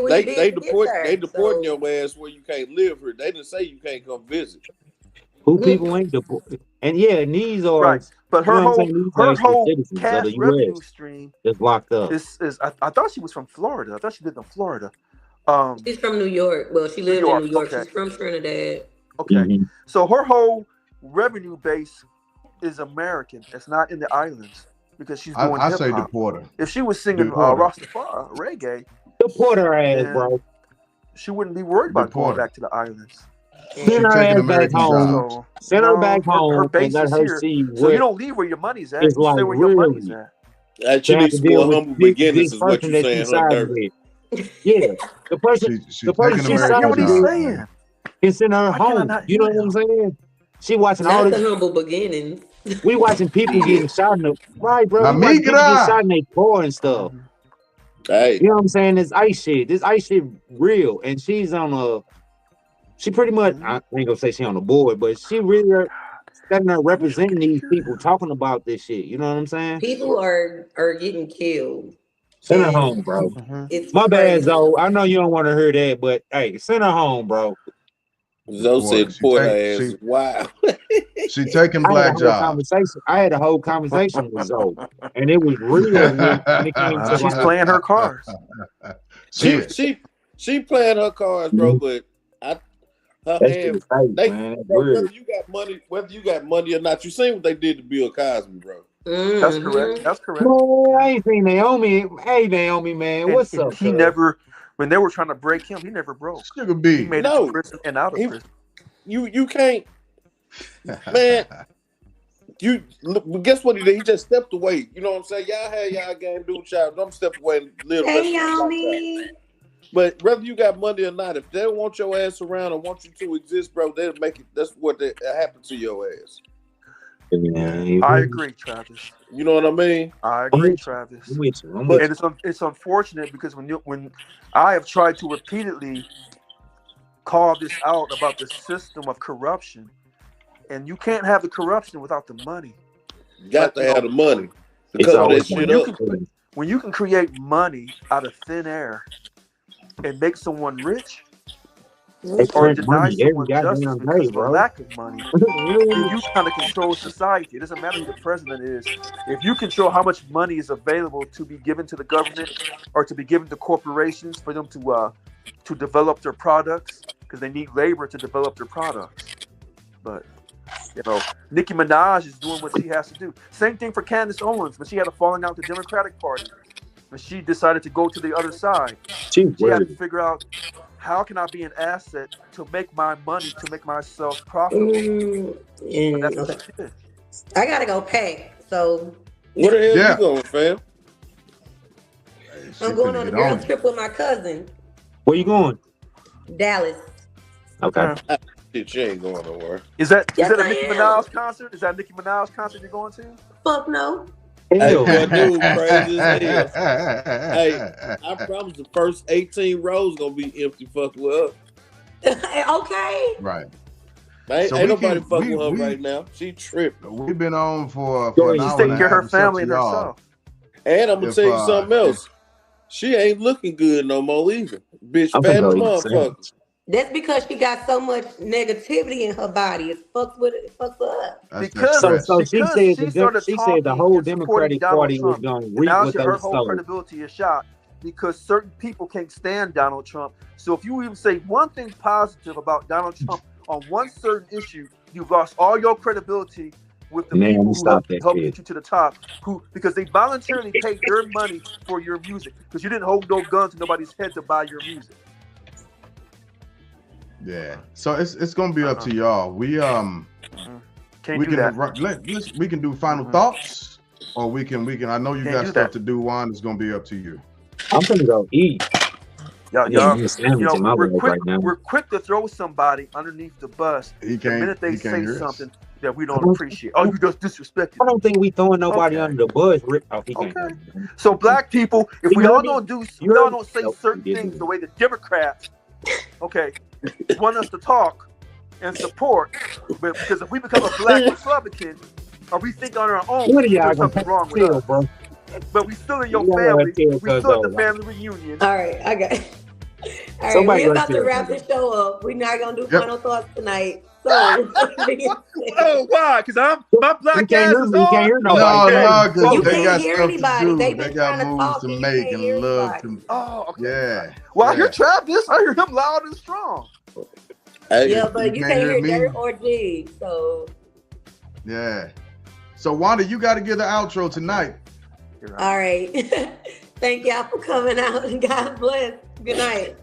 They deporting your ass where you can't live here. They didn't say you can't come visit. Who people ain't deported. And and these are right. But her whole citizens cash of the revenue US stream is locked up. I thought she was from Florida. I thought she lived in Florida. She's from New York. Well, she lived in New York. Okay. She's from Trinidad. Okay. So her whole revenue base is American. It's not in the islands because she's doing I hip say hop. deport her. If she was singing Rastafari reggae, deport her ass, bro. She wouldn't be worried about going back to the islands. Send her ass back home. Send her back home. Her base and let is her here. see So you don't leave where your money's at. it's You like stay where your money's really. at. She needs some more humble beginnings, is what you're saying. Her with. Yeah, the person she's siding what he's with saying. can send her home. You know what I'm saying? She watching all the this. humble beginnings. We watching people getting shot in the right, bro. We watching people get shot in their car and stuff. Hey, you know what I'm saying? This ice shit real, and she's on she pretty much. I ain't gonna say she on the board, but she really standing there representing these people, talking about this shit. You know what I'm saying? People are getting killed. Send her home, bro. It's My bad, crazy. Zoe. I know you don't want to hear that, but hey, send her home, bro. Zoe said, "Poor her ass." Wow. She taking black jobs. I had a whole conversation with Zoe, and it was real when it came to She's playing her cards. She playing her cards, bro. But her hand, whether you got money or not, you seen what they did to Bill Cosby, bro. That's correct. That's correct. Man, I ain't seen Naomi. Hey, Naomi, man, what's up? He never, when they were trying to break him, he never broke. Sugar B. He made it to prison and out of prison. You can't, man. You guess what he did? He just stepped away. You know what I'm saying? Y'all had y'all game, do y'all. I'm step away and live. Hey, Yomi. But whether you got money or not, if they don't want your ass around or want you to exist, bro, they'll make it. That's what happen to your ass. I agree, Travis. You know what I mean? I agree, Travis. And it's unfortunate because when I have tried to repeatedly call this out about the system of corruption, and you can't have the corruption without the money. You got to have the money to cover that shit up. When you can create money out of thin air and make someone rich, or deny someone justice because of a lack of money, then you kind of control society. It doesn't matter who the president is. If you control how much money is available to be given to the government or to be given to corporations for them to develop their products, because they need labor to develop their products. But Nicki Minaj is doing what she has to do. Same thing for Candace Owens when she had a falling out with the Democratic Party. When she decided to go to the other side, she had to figure out, how can I be an asset to make my money, to make myself profitable? That's what she did. I gotta go pack. So where the hell you going, fam? I'm going on a girls trip with my cousin. Where you going? Dallas. Okay. Shit, she ain't going nowhere. Is that Yes, a I Nicki am. Minaj concert? Is that a Nicki Minaj concert you're going to? Fuck no. Hey, Hell, boy, dude, crazy as hell. Hey, I promise the first 18 rows gonna be empty. Fuck with Okay. Right. her. So Ain't we nobody can fucking with her right now. She tripping. we've been on for Go an ahead. She's hour taking and a care of half. her It's up family to and y'all. herself. And I'm gonna If tell you something if else. She ain't looking good no more either. Bitch, I'm fat gonna as go a eat motherfucker. That's because she got so much negativity in her body. It fucks with it. It fucks her up. that's that Because So, stress. so she because said she started she said the talking whole and supporting Democratic Donald Party was Trump, gonna and reap now what they her whole sowed. credibility is shot because certain people can't stand Donald Trump. So if you even say one thing positive about Donald Trump on one certain issue, you've lost all your credibility with the Man, people who stop that help shit. get you to the top, because they voluntarily paid their money for your music, because you didn't hold no gun to nobody's head to buy your music. Yeah. So it's gonna be up to y'all. We Can't we do can that. we can do final thoughts, or we can I know you Can't got do stuff that. to do. Juan, it's gonna be up to you. I'm gonna go eat. I need Y'all, me a sandwich in my we're life quick. right now. We're quick to throw somebody underneath the bus He the can't minute they say hear us. something that we I don't don't, appreciate. Oh, you just disrespected I me. don't think we throwing nobody Okay. under the bus. Oh, he can't hear Okay. me. So black people, if You we heard all me? don't You we all heard me? don't say Nope, certain he didn't things hear the me. way the Democrats, okay, want us to talk and support, but because if we become a black Republican, or we think on our own, What are y'all there's gonna something wrong with tell, us. bro? But we still in your Y'all family. tell We still at the Cuzzo. family reunion. All right, I got. All right, Somebody we're gonna about to tell wrap Cuzzo. this show up. We're not gonna do Yep. final thoughts tonight. So, Oh, why? Because my He black can't ass hear is me. He can't on. hear No, nobody. Okay. no, because you they can't got hear stuff to anybody. do. They've They been got trying to moves talk to and you make can't and hear love anybody. to. Oh, okay. Yeah. Well, I Yeah. hear Travis. I hear him loud and strong. Hey, Yeah, You but you can't can't hear hear me? Dirt or G. So, Yeah. So Wanda, you got to give the outro tonight. all right. Thank y'all for coming out and God bless. Good night.